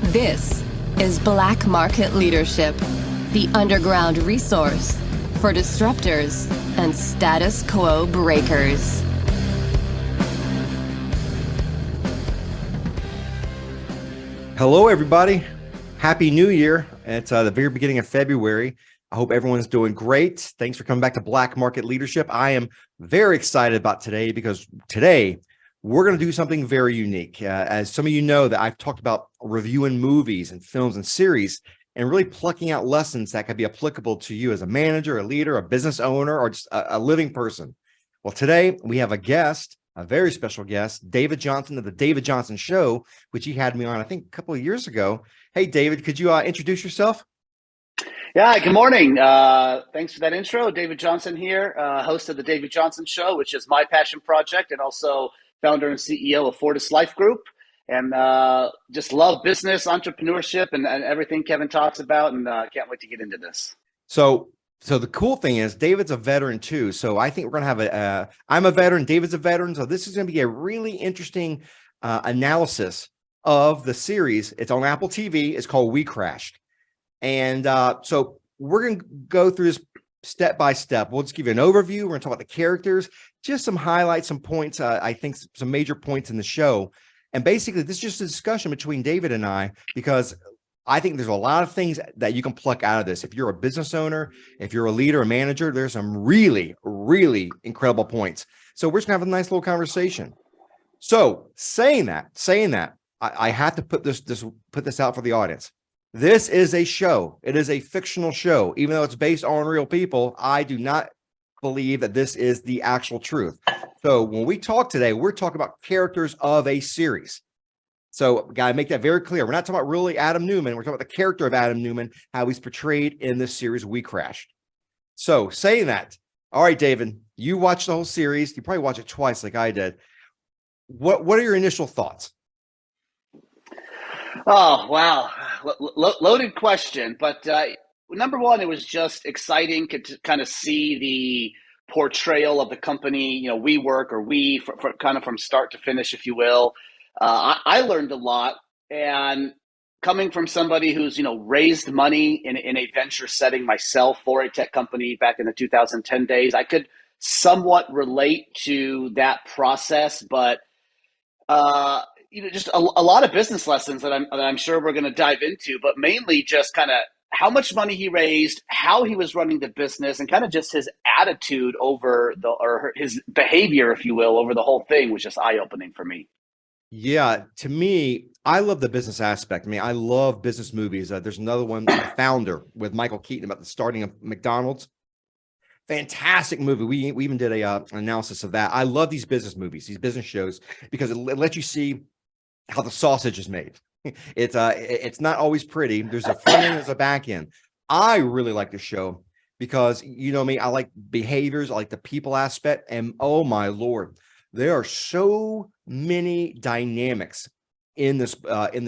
This is Black Market Leadership, the underground resource for disruptors and status quo breakers. Hello, everybody. Happy New Year. It's the very beginning of February. I hope everyone's doing great. Thanks for coming back to Black Market Leadership. I am very excited about today because today we're going to do something very unique. As some of you know, that I've talked about reviewing movies and films and series and really plucking out lessons that could be applicable to you as a manager, a leader, a business owner, or just a living person. Well, today we have a guest, a very special guest, David Johnson of the David Johnson Show, which he had me on, I think, a couple of years ago. Hey, David, could you introduce yourself? Yeah, good morning. Thanks for that intro. David Johnson here, host of the David Johnson Show, which is my passion project, and also founder and CEO of Forbes Life Group. And just love business, entrepreneurship, and everything Kevin talks about, and can't wait to get into this. So the cool thing is David's a veteran too. So I think we're going to have I'm a veteran, David's a veteran. So this is going to be a really interesting analysis of the series. It's on Apple TV. It's called Wecrashed. And so we're going to go through this step by step. We'll just give you an overview. We're going to talk about the characters, just some highlights, some points, I think some major points in the show. And basically, this is just a discussion between David and I, because I think there's a lot of things that you can pluck out of this. If you're a business owner, if you're a leader, a manager, there's some really, really incredible points. So we're just going to have a nice little conversation. So saying that, I have to put this out for the audience. This is a show. It is a fictional show. Even though it's based on real people, I do not believe that this is the actual truth. So when we talk today, we're talking about characters of a series. So gotta make that very clear. We're not talking about really Adam Neumann. We're talking about the character of Adam Neumann, how he's portrayed in this series, Wecrashed. So saying that, all right, David, you watched the whole series. You probably watched it twice like I did. What are your initial thoughts? Oh, wow. Loaded question. But number one, it was just exciting to kind of see the portrayal of the company, WeWork or for kind of from start to finish, if you will. I learned a lot. And coming from somebody who's, raised money in a venture setting myself for a tech company back in the 2010 days, I could somewhat relate to that process. But just a lot of business lessons that I'm sure we're going to dive into, but mainly just kind of how much money he raised, how he was running the business, and kind of just his attitude or his behavior, if you will, over the whole thing was just eye-opening for me. Yeah, to me, I love the business aspect. I mean, I love business movies. There's another one, The Founder, with Michael Keaton about the starting of McDonald's. Fantastic movie. We even did an analysis of that. I love these business movies, these business shows, because it lets you see how the sausage is made. It's not always pretty. There's a front end, there's a back end. I really like the show because, you know me, I like behaviors, I like the people aspect, and oh my Lord, there are so many dynamics in this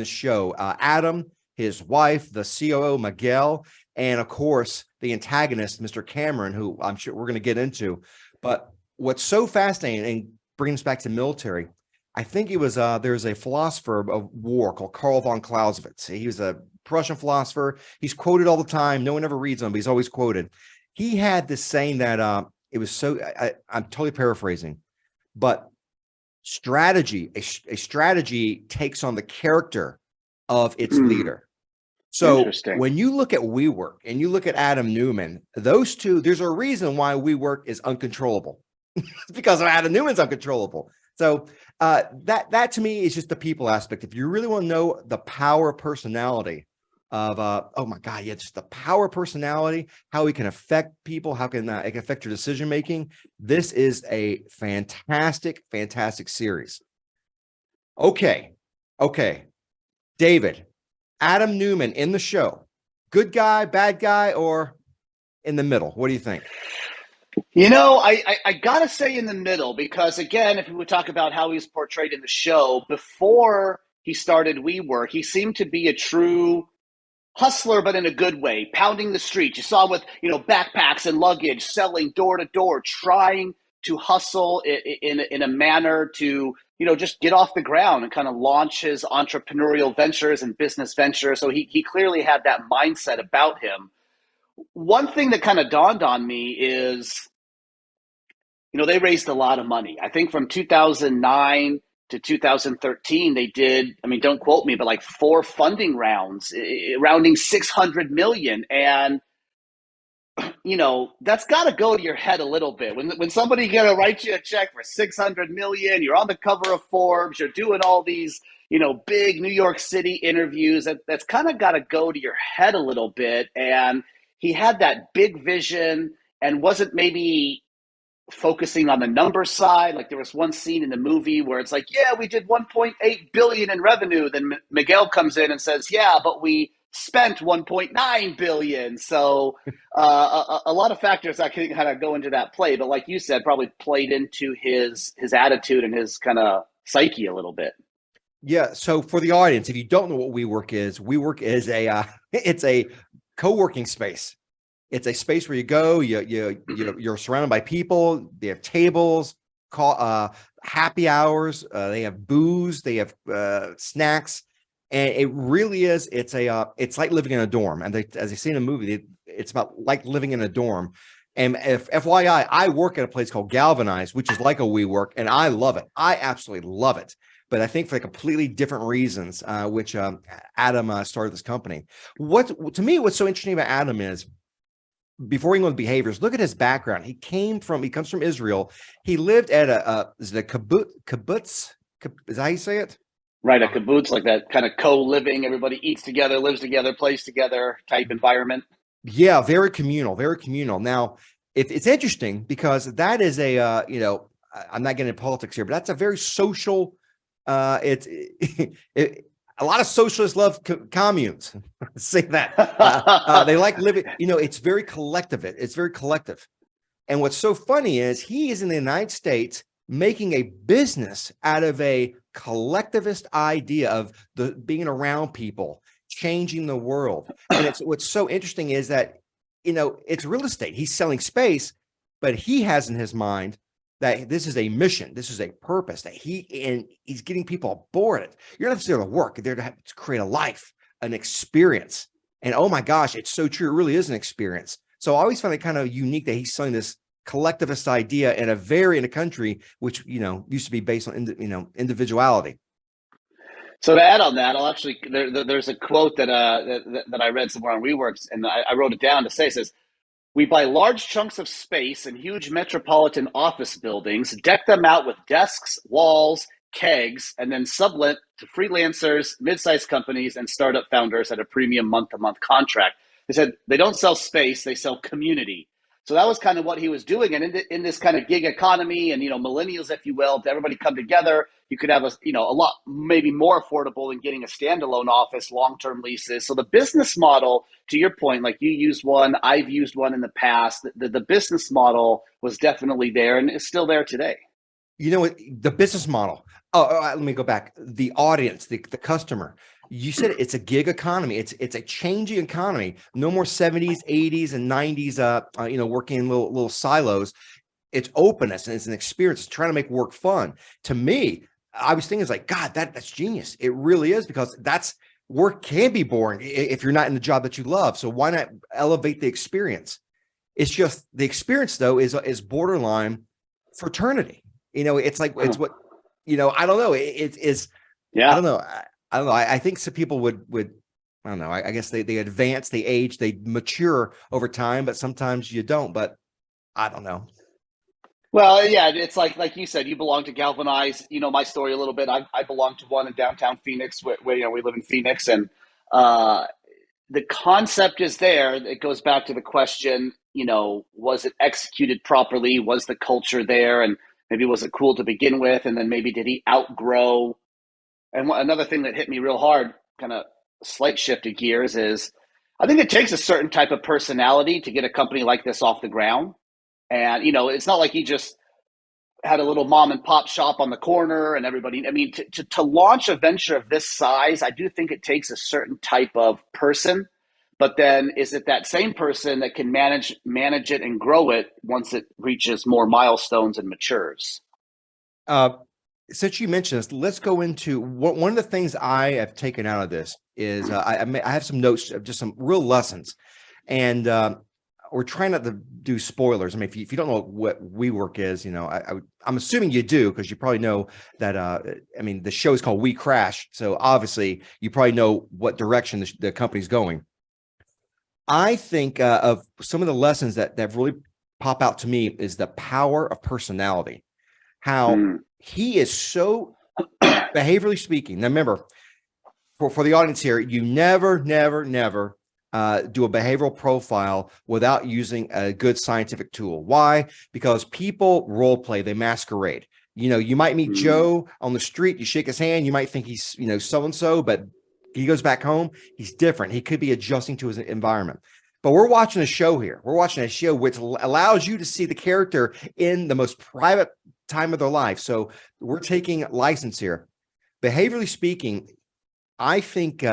show. Adam, his wife, the COO, Miguel, and of course, the antagonist, Mr. Cameron, who I'm sure we're going to get into. But what's so fascinating and brings us back to military, I think it was there's a philosopher of war called Karl von Clausewitz. He was a Prussian philosopher. He's quoted all the time. No one ever reads him, but he's always quoted. He had this saying that it was so, I'm totally paraphrasing, but a strategy takes on the character of its leader. So when you look at WeWork and you look at Adam Neumann, those two, there's a reason why WeWork is uncontrollable. It's because of Adam Neumann's uncontrollable. So that to me is just the people aspect. If you really want to know the power personality of, oh my God, yeah, just the power personality, how he can affect people, how can it can affect your decision making. This is a fantastic, fantastic series. Okay, David. Adam Neumann in the show, good guy, bad guy, or in the middle? What do you think? I gotta say in the middle, because again, if we would talk about how he's portrayed in the show, before he started WeWork, he seemed to be a true hustler, but in a good way, pounding the streets. You saw him with, backpacks and luggage, selling door to door, trying to hustle in a manner to, just get off the ground and kind of launch his entrepreneurial ventures and business ventures. So he clearly had that mindset about him. One thing that kind of dawned on me is, they raised a lot of money. I think from 2009 to 2013, they did, don't quote me, but like 4 funding rounds, rounding 600 million. And, that's got to go to your head a little bit. When somebody going to write you a check for 600 million, you're on the cover of Forbes, you're doing all these, big New York City interviews, that's kind of got to go to your head a little bit. And he had that big vision and wasn't maybe focusing on the number side. Like there was one scene in the movie where it's like, yeah, we did 1.8 billion in revenue. Then Miguel comes in and says, yeah, but we spent 1.9 billion. So a lot of factors that can kind of go into that play. But like you said, probably played into his attitude and his kind of psyche a little bit. Yeah. So for the audience, if you don't know what WeWork is a it's a co-working space. It's a space where you go, you're surrounded by people. They have tables, happy hours. They have booze. They have snacks, and it really is. It's like living in a dorm. And as they say in the movie, it's about like living in a dorm. And if FYI, I work at a place called Galvanize, which is like a WeWork, and I love it. I absolutely love it. But I think for completely different reasons, which Adam started this company. To me, what's so interesting about Adam is, before we go with behaviors, look at his background. He comes from Israel. He lived at is it a kibbutz? Is that how you say it? Right, a kibbutz, like that kind of co-living, everybody eats together, lives together, plays together type environment. Yeah, very communal, very communal. Now, it's interesting because that is I'm not getting into politics here, but that's a very social, a lot of socialists love communes. Say that. They like living, it's very collective. It's very collective. And what's so funny is he is in the United States making a business out of a collectivist idea of being around people, changing the world. And what's so interesting is that, it's real estate. He's selling space, but he has in his mind that this is a mission, this is a purpose, that he's getting people aboard it. You're not there to work, you're there to create a life, an experience. And oh my gosh, it's so true. It really is an experience. So I always find it kind of unique that he's selling this collectivist idea in a country which, used to be based on, individuality. So to add on that, I'll actually, there's a quote that I read somewhere on WeWorks, and I wrote it down to say, it says, "We buy large chunks of space in huge metropolitan office buildings, deck them out with desks, walls, kegs, and then sublet to freelancers, mid-sized companies, and startup founders at a premium month-to-month contract." They said they don't sell space, they sell community. So that was kind of what he was doing. And in this kind of gig economy and, millennials, if you will, to everybody come together, you could have a lot, maybe more affordable than getting a standalone office, long-term leases. So the business model, to your point, like you used one, I've used one in the past, the business model was definitely there and it's still there today. The business model. Let me go back. The audience, the customer. You said it's a gig economy. It's a changing economy. No more 70s, 80s, and 90s. Working in little silos. It's openness and it's an experience. It's trying to make work fun. To me, I was thinking, it's like, God, that's genius. It really is, because work can be boring if you're not in the job that you love. So why not elevate the experience? It's just the experience though is borderline fraternity. It's like it's what I don't know. It is. Yeah. I don't know. I think some people would I don't know. I guess they advance, they age, they mature over time, but sometimes you don't. But I don't know. Well, yeah, it's like you said, you belong to Galvanize. My story a little bit. I belong to one in downtown Phoenix, where we live in Phoenix, and the concept is there. It goes back to the question, was it executed properly? Was the culture there? And maybe was it cool to begin with? And then maybe did he outgrow? And another thing that hit me real hard, kind of slight shift of gears, is I think it takes a certain type of personality to get a company like this off the ground. And, it's not like he just had a little mom and pop shop on the corner and everybody. I mean, to launch a venture of this size, I do think it takes a certain type of person. but then is it that same person that can manage it and grow it once it reaches more milestones and matures? Since you mentioned this, let's go into one of the things I have taken out of this is I have some notes of just some real lessons, and we're trying not to do spoilers. I mean, if you don't know what WeWork is, you know, I'm assuming you do, because you probably know that. I mean, the show is called Wecrashed, so obviously you probably know what direction the company's going. I think of some of the lessons that really pop out to me is the power of personality. How he is so behaviorally speaking. Now, remember, for the audience here, you never do a behavioral profile without using a good scientific tool. Why? Because people role play, they masquerade. You know, you might meet Joe on the street, you shake his hand, you might think he's, you know, so-and-so, but he goes back home, he's different. He could be adjusting to his environment. But we're watching a show here. We're watching a show which allows you to see the character in the most private time of their life. So we're taking license here. Behaviorally speaking, I think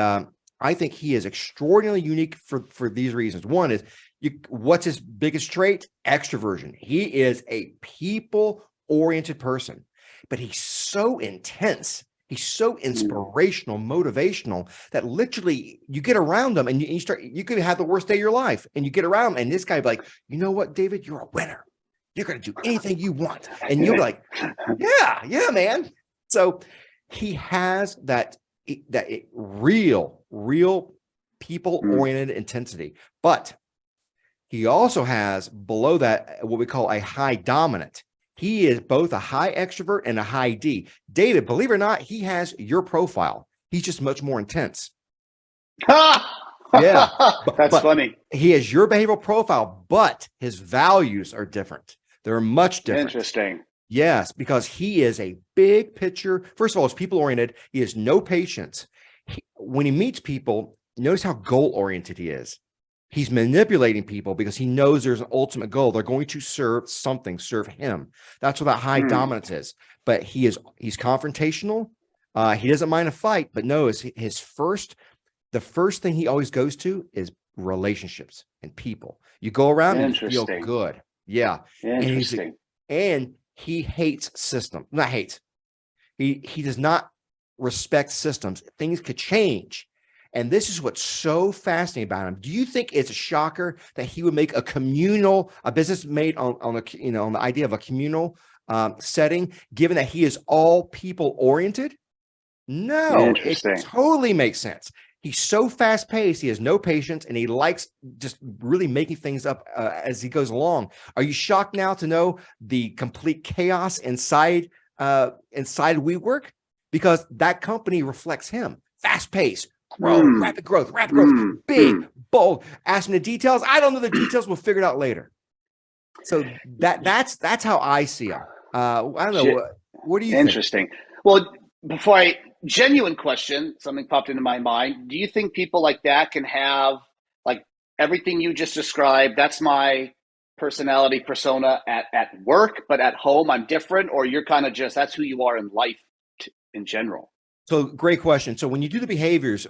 he is extraordinarily unique for these reasons. One is, what's his biggest trait? Extroversion. He is a people-oriented person, but he's so intense. He's so inspirational, motivational, that literally you get around him and you could have the worst day of your life, and you get around him, and this guy be like, you know what, David, you're a winner. You're going to do anything you want. And you're like, yeah, man. So he has that real people-oriented intensity, but he also has below that what we call a high dominant. He is both a high extrovert and a high D. David, believe it or not, he has your profile. He's just much more intense. Yeah. That's funny. He has your behavioral profile, but his values are different. They're much different. Interesting. Yes, because he is a big picture. First of all, he's people-oriented. He has no patience. When he meets people, notice how goal-oriented he is. He's manipulating people because he knows there's an ultimate goal. They're going to serve him. That's what that high dominance is. But he's confrontational. He doesn't mind a fight, but notice the first thing he always goes to is relationships and people. You go around and you feel good. Yeah. Interesting. And he hates systems. Not hates. He does not respect systems. Things could change. And this is what's so fascinating about him. Do you think it's a shocker that he would make a business made on the idea of a communal setting, given that he is all people oriented? No, it totally makes sense. He's so fast paced. He has no patience, and he likes just really making things up as he goes along. Are you shocked now to know the complete chaos inside WeWork? Because that company reflects him. Fast paced. Rapid growth, big, bold. Ask me the details. I don't know the details. We'll figure it out later. So that's how I see him. I don't know. What do you think? Interesting. Well, genuine question, something popped into my mind. Do you think people like that can have like everything you just described? That's my personality persona at work, but at home I'm different, or you're kind of just, that's who you are in life in general? So great question. So when you do the behaviors,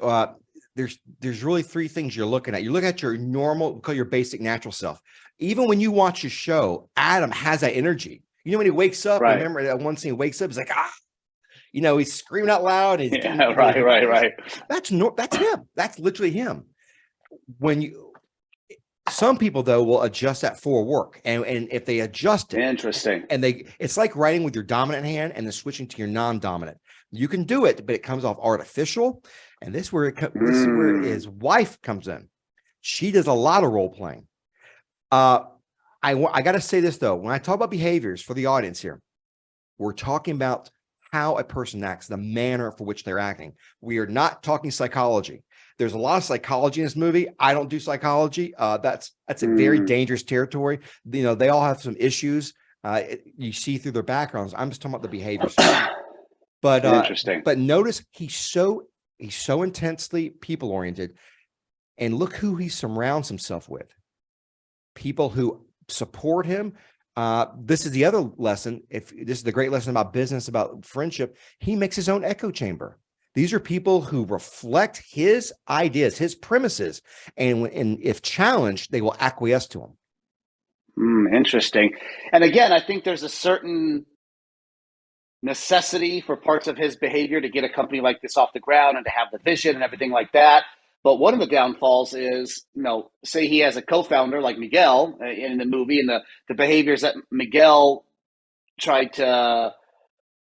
there's really three things you're looking at. You look at your normal, we call your basic natural self. Even when you watch your show, Adam has that energy. You know, when he wakes up, I remember that one scene, he wakes up, he's like, he's screaming out loud. And right. That's him. That's literally him. Some people though will adjust that for work, and if they adjust it, interesting, and it's like writing with your dominant hand and then switching to your non-dominant. You can do it, but it comes off artificial. And this is where his wife comes in. She does a lot of role playing. I got to say this though, when I talk about behaviors for the audience here, we're talking about how a person acts, the manner for which they're acting. We are not talking psychology. There's a lot of psychology in this movie. I don't do psychology. That's a very dangerous territory. You know, they all have some issues. You see through their backgrounds. I'm just talking about the behaviors. But interesting. But notice he's so intensely people oriented, and look who he surrounds himself with. People who support him. This is the other lesson. If this is the great lesson about business, about friendship, he makes his own echo chamber. These are people who reflect his ideas, his premises, and if challenged, they will acquiesce to them. Interesting. And again, I think there's a certain necessity for parts of his behavior to get a company like this off the ground and to have the vision and everything like that. But one of the downfalls is, say he has a co-founder like Miguel in the movie, and the behaviors that Miguel tried to, well,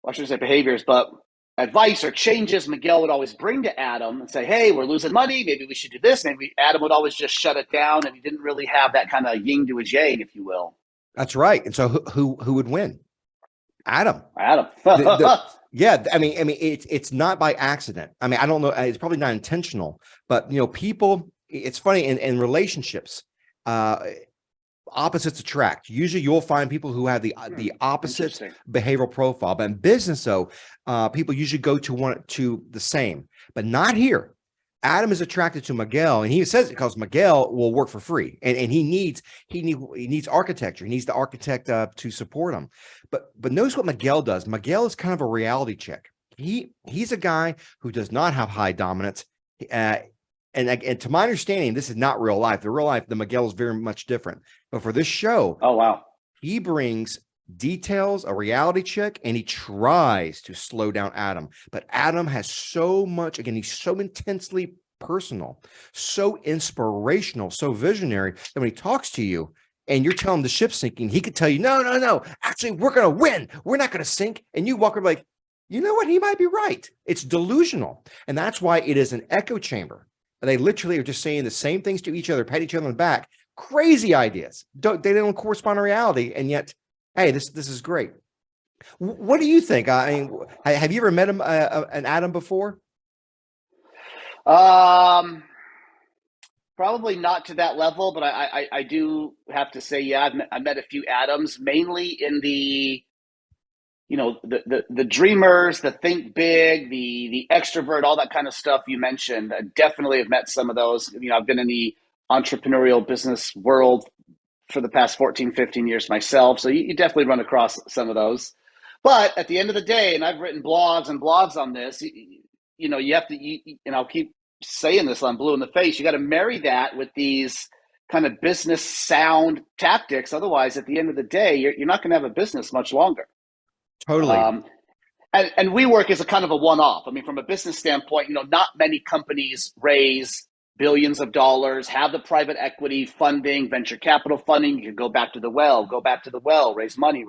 I shouldn't say behaviors, but advice or changes Miguel would always bring to Adam and say, hey, we're losing money. Maybe we should do this. Maybe Adam would always just shut it down, and he didn't really have that kind of yin to his yang, if you will. That's right. And so who would win? Adam. Yeah, I mean, it's not by accident. I mean, I don't know. It's probably not intentional, but people. It's funny in relationships. Opposites attract. Usually, you'll find people who have the opposite behavioral profile. But in business, though, people usually go to the same, but not here. Adam is attracted to Miguel, and he says it because Miguel will work for free, and he needs architecture. He needs the architect to support him. But notice what Miguel does. Miguel is kind of a reality check. He's a guy who does not have high dominance, and to my understanding, this is not real life. The real life, the Miguel is very much different. But for this show, oh wow, he brings details, a reality check, and he tries to slow down Adam. But Adam has so much, again, he's so intensely personal, so inspirational, so visionary that when he talks to you and you're telling him the ship's sinking, he could tell you, no, actually, we're going to win. We're not going to sink. And you walk over like, you know what? He might be right. It's delusional. And that's why it is an echo chamber. And they literally are just saying the same things to each other, pat each other on the back. Crazy ideas. They don't correspond to reality. And yet, hey, this is great. What do you think? I mean, have you ever met an Adam before? Probably not to that level, but I do have to say, yeah, I met a few Adams, mainly in the dreamers, the think big, the extrovert, all that kind of stuff you mentioned. I definitely have met some of those. I've been in the entrepreneurial business world for the past 14, 15 years myself. So you definitely run across some of those. But at the end of the day, and I've written blogs on this, you have to, and I'll keep saying this, I'm blue in the face, you got to marry that with these kind of business sound tactics. Otherwise, at the end of the day, you're not going to have a business much longer. Totally. And WeWork is a kind of a one-off. I mean, from a business standpoint, not many companies raise billions of dollars, have the private equity funding, venture capital funding. You can go back to the well, raise money.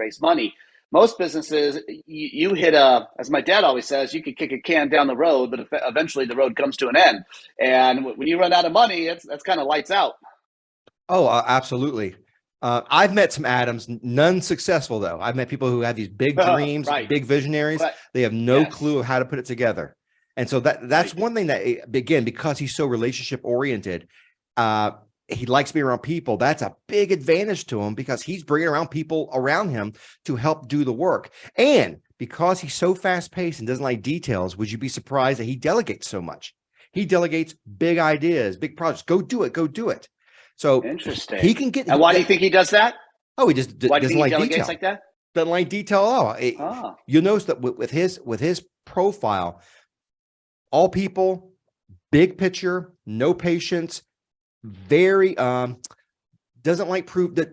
Most businesses, you hit as my dad always says, you could kick a can down the road, but eventually the road comes to an end. And when you run out of money, that's kind of lights out. Oh, absolutely. I've met some Adams, none successful though. I've met people who have these big dreams, right, big visionaries. Right. They have no clue of how to put it together. And so that's one thing that, again, because he's so relationship oriented, he likes being around people. That's a big advantage to him because he's bringing around people around him to help do the work. And because he's so fast paced and doesn't like details, would you be surprised that he delegates so much? He delegates big ideas, big projects. Go do it. So interesting. He can get. And why do you think he does that? Oh, he just why doesn't like delegates detail. Like that? Doesn't like detail at all. You'll notice that with his profile, all people, big picture, no patience, very doesn't like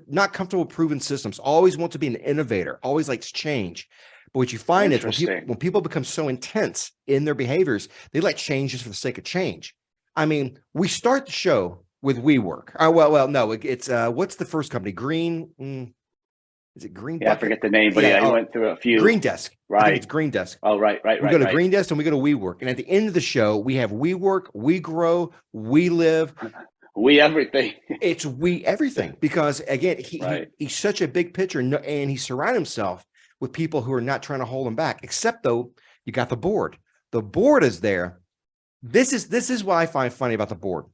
not comfortable with proven systems. Always wants to be an innovator. Always likes change. But what you find is when people become so intense in their behaviors, they like change just for the sake of change. I mean, we start the show with WeWork. No, it's what's the first company? Green. Is it Green? Yeah, I forget the name, but I went through a few. Green Desk. Right. I think it's Green Desk. Oh, right. We go to Green Desk and we go to WeWork. And at the end of the show, we have WeWork, We Grow, We Live. We everything. It's we everything. Because again, he's such a big picture and he surrounded himself with people who are not trying to hold him back, except though you got the board. The board is there. This is what I find funny about the board.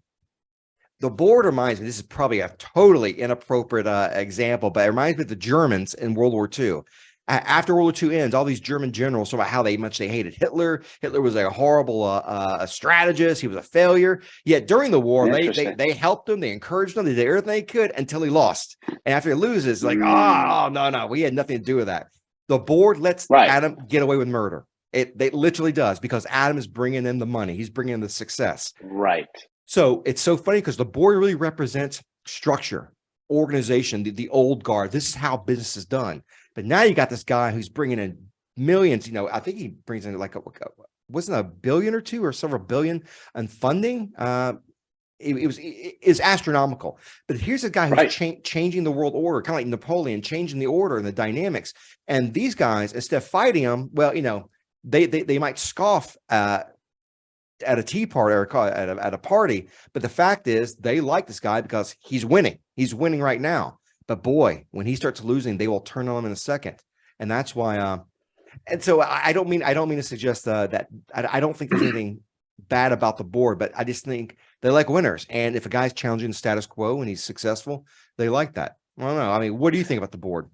The board reminds me, this is probably a totally inappropriate example, but it reminds me of the Germans in World War II. After World War II ends, all these German generals talk about how much they hated Hitler. Hitler was a horrible strategist. He was a failure. Yet during the war, they helped him. They encouraged him. They did everything they could until he lost. And after he loses, like, no, we had nothing to do with that. The board lets Adam get away with murder. It literally does, because Adam is bringing in the money. He's bringing in the success. Right. So it's so funny because the board really represents structure, organization, the old guard. This is how business is done. But now you got this guy who's bringing in millions. I think he brings in like wasn't a billion or two or several billion in funding. It is astronomical. But here's a guy who's changing the world order, kind of like Napoleon, changing the order and the dynamics. And these guys, instead of fighting him, well, they might scoff at a tea party or at a party, but the fact is they like this guy because he's winning. He's winning right now. But boy, when he starts losing, they will turn on him in a second, and that's why. And so I don't mean to suggest that I don't think there's anything bad about the board, but I just think they like winners. And if a guy's challenging the status quo and he's successful, they like that. I don't know. I mean, what do you think about the board?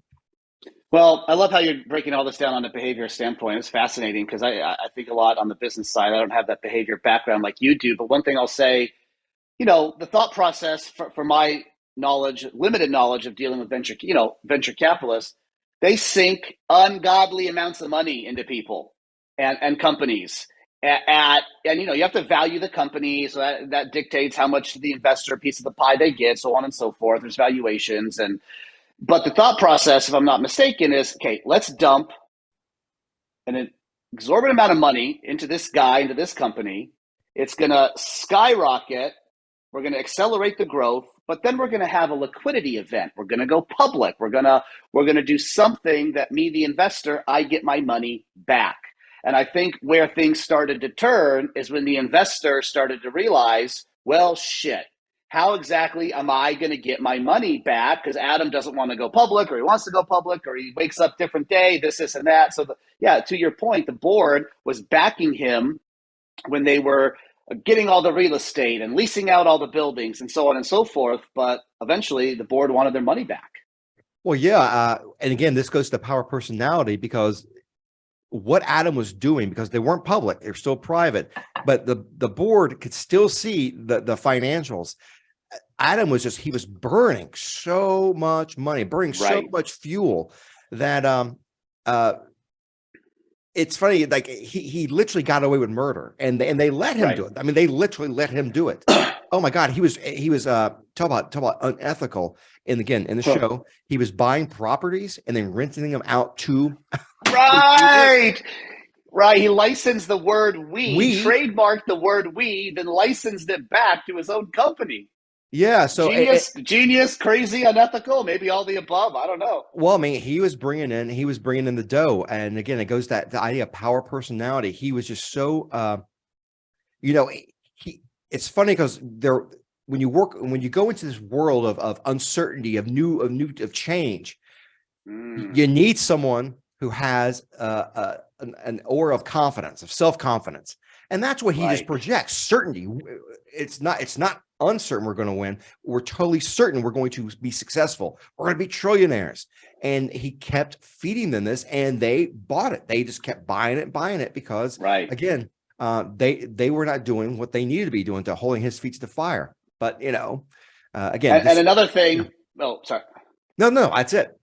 Well, I love how you're breaking all this down on a behavior standpoint. It's fascinating because I think a lot on the business side. I don't have that behavior background like you do. But one thing I'll say, the thought process for my knowledge, limited knowledge of dealing with venture capitalists, they sink ungodly amounts of money into people and companies. And you have to value the company, so that dictates how much the investor piece of the pie they get, so on and so forth. There's valuations, but the thought process, if I'm not mistaken, is okay. Let's dump an exorbitant amount of money into this guy, into this company. It's going to skyrocket. We're going to accelerate the growth, but then we're going to have a liquidity event. We're going to go public. We're going to do something that me, the investor, I get my money back. And I think where things started to turn is when the investor started to realize, well, shit, how exactly am I going to get my money back? Because Adam doesn't want to go public, or he wants to go public, or he wakes up different day, this and that. So to your point, the board was backing him when they were getting all the real estate and leasing out all the buildings and so on and so forth. But eventually the board wanted their money back. Well, yeah. And again, this goes to power personality, because what Adam was doing, because they weren't public, they're still private, but the board could still see the financials. Adam he was burning so much money, burning so much fuel that it's funny, like he literally got away with murder, and they let him do it. I mean, they literally let him do it. Oh my God, he was talk about unethical. And again, in the show, he was buying properties and then renting them out to Right. He licensed the word we, trademarked the word we, then licensed it back to his own company. Yeah. So genius, crazy, unethical, maybe all the above. I don't know. Well, I mean, he was bringing in the dough. And again, it goes that the idea of power personality. He was just so, it's funny because when you go into this world of uncertainty, of change, you need someone who has an aura of confidence, of self-confidence. And that's what he just projects. Certainty. It's not uncertain we're going to win. We're totally certain we're going to be successful. We're going to be trillionaires. And he kept feeding them this, and they bought it. They just kept buying it because, again, they were not doing what they needed to be doing to holding his feet to the fire. But, again. And another thing. Oh, sorry. No, that's it.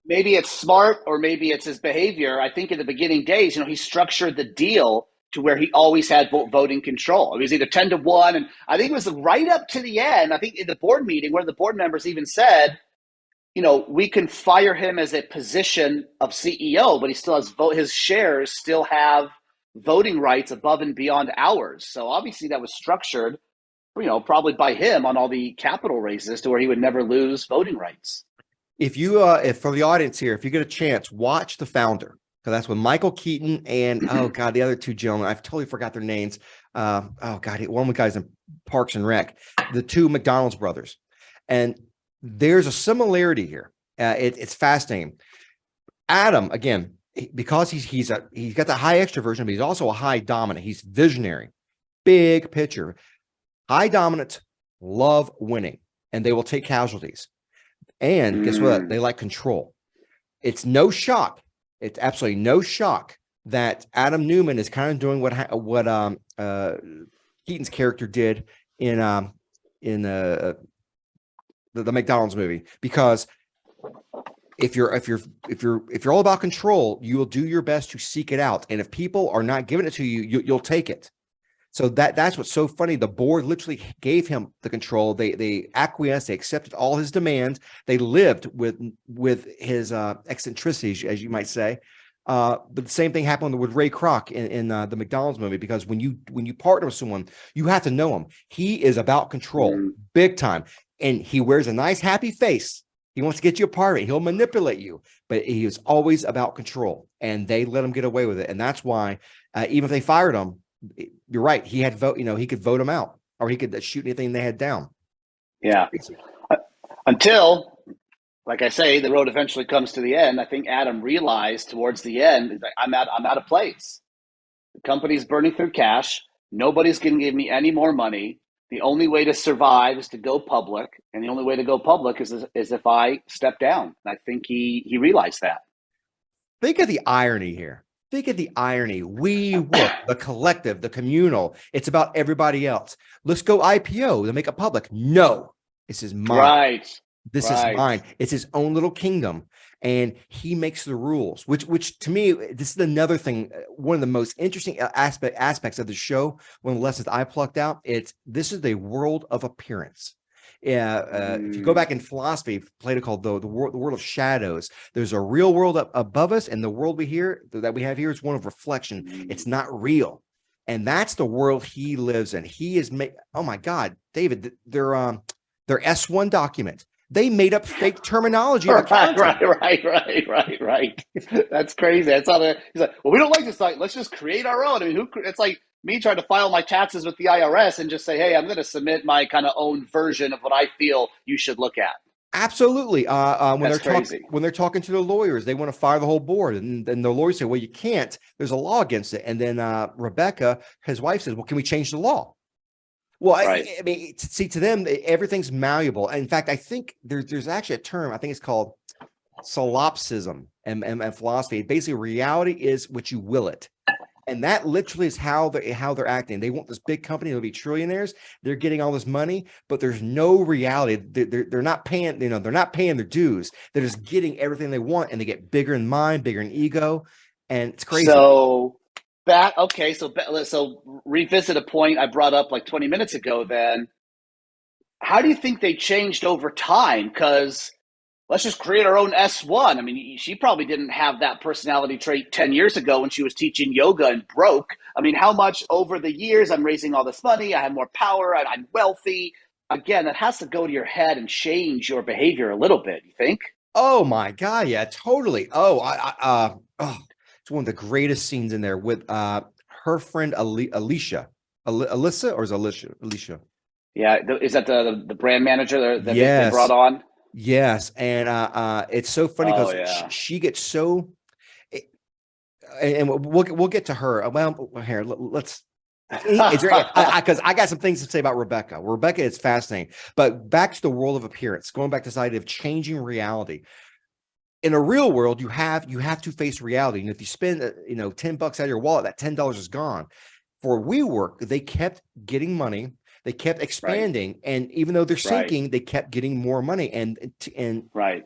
Maybe it's smart, or maybe it's his behavior. I think in the beginning days, he structured the deal to where he always had voting control. It was either 10-1, and I think it was right up to the end. I think in the board meeting, one of the board members even said, we can fire him as a position of CEO, but he still has his shares still have voting rights above and beyond ours. So obviously that was structured, probably by him on all the capital raises to where he would never lose voting rights. If for the audience here, if you get a chance, watch The Founder, because that's with Michael Keaton and the other two gentlemen, I've totally forgot their names. One of the guys in Parks and Rec, the two McDonald's brothers, and there's a similarity here. It's fascinating. Adam, again, because he's got the high extroversion, but he's also a high dominant. He's visionary, big picture. High dominants love winning, and they will take casualties. And guess what? They like control. It's no shock. It's absolutely no shock that Adam Neumann is kind of doing what Keaton's character did in the McDonald's movie, because if you're all about control, you will do your best to seek it out. And if people are not giving it to you, you'll take it. So that's what's so funny. The board literally gave him the control. They acquiesced. They accepted all his demands. They lived with his eccentricities, as you might say. But the same thing happened with Ray Kroc in the McDonald's movie, because when you partner with someone, you have to know him. He is about control, big time, and he wears a nice, happy face. He wants to get you a part of it. He'll manipulate you, but he is always about control, and they let him get away with it. And that's why, even if they fired him, you're right. He had vote. He could vote him out, or he could shoot anything they had down. Yeah. Until, like I say, the road eventually comes to the end. I think Adam realized towards the end, I'm out of place. The company's burning through cash. Nobody's going to give me any more money. The only way to survive is to go public, and the only way to go public is if I step down. And I think he realized that. Think of the irony here. Think of the irony. WeWork, the collective, the communal. It's about everybody else. Let's go IPO to make it public. No, this is mine. Right. This is mine. It's his own little kingdom, and he makes the rules. Which to me, this is another thing. One of the most interesting aspects of the show. One of the lessons I plucked out. This is a world of appearance. If you go back in philosophy, Plato called the world of shadows. There's a real world above us, and the world that we have here is one of reflection. It's not real, and that's the world he lives in. He is oh my God, David, their S1 document. They made up fake terminology. Right. That's crazy. That's how he's like, well, we don't like this site. Let's just create our own. I mean, it's like me trying to file my taxes with the IRS and just say, hey, I'm going to submit my kind of own version of what I feel you should look at. Absolutely. When they're talking to the lawyers, they want to fire the whole board, and then the lawyers say, well, you can't. There's a law against it. And then Rebekah, his wife, says, well, can we change the law? Well, right. I mean, to them, everything's malleable. In fact, I think there's actually a term, I think it's called solipsism and philosophy. Basically, reality is what you will it. And that literally is how they're acting. They want this big company. They'll be trillionaires. They're getting all this money, but there's no reality. They're not paying, they're not paying their dues. They're just getting everything they want, and they get bigger in mind, bigger in ego. And it's crazy. So revisit a point I brought up like 20 minutes ago then. How do you think they changed over time? Because let's just create our own S1. I mean, she probably didn't have that personality trait 10 years ago when she was teaching yoga and broke. I mean, how much over the years I'm raising all this money, I have more power, I'm wealthy. Again, that has to go to your head and change your behavior a little bit, you think? Oh my God, yeah, totally. It's one of the greatest scenes in there with her friend Alicia. Alyssa, or is Alicia? Yeah, is that the brand manager that they brought on? Yes, and it's so funny because she gets so, and we'll get to her. Well, here let's. Because I got some things to say about Rebekah. Rebekah is fascinating, but back to the world of appearance. Going back to this idea of changing reality. In a real world, you have to face reality, and if you spend $10 out of your wallet, that $10 is gone. For WeWork, they kept getting money. They kept expanding, and even though they're sinking, they kept getting more money, and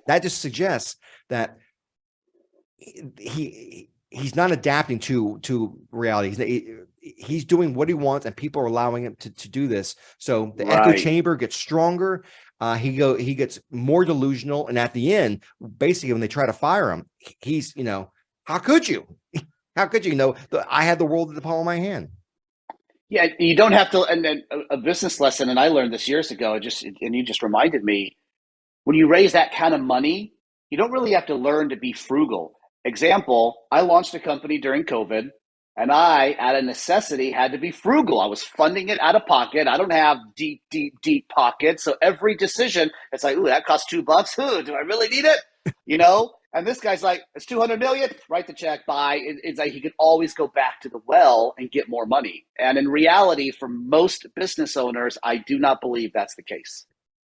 that just suggests that he's not adapting to reality. He's doing what he wants, and people are allowing him to do this. So the echo chamber gets stronger. He gets more delusional, and at the end, basically, when they try to fire him, he's how could you? How could you? I had the world at the palm of my hand. Yeah, you don't have to. And then a business lesson, and I learned this years ago. And you just reminded me, when you raise that kind of money, you don't really have to learn to be frugal. Example: I launched a company during COVID, and I, out of necessity, had to be frugal. I was funding it out of pocket. I don't have deep pockets, so every decision, it's like, ooh, that costs $2. Ooh, do I really need it? And this guy's like, it's 200 million, write the check, buy. It's like he could always go back to the well and get more money. And in reality, for most business owners, I do not believe that's the case.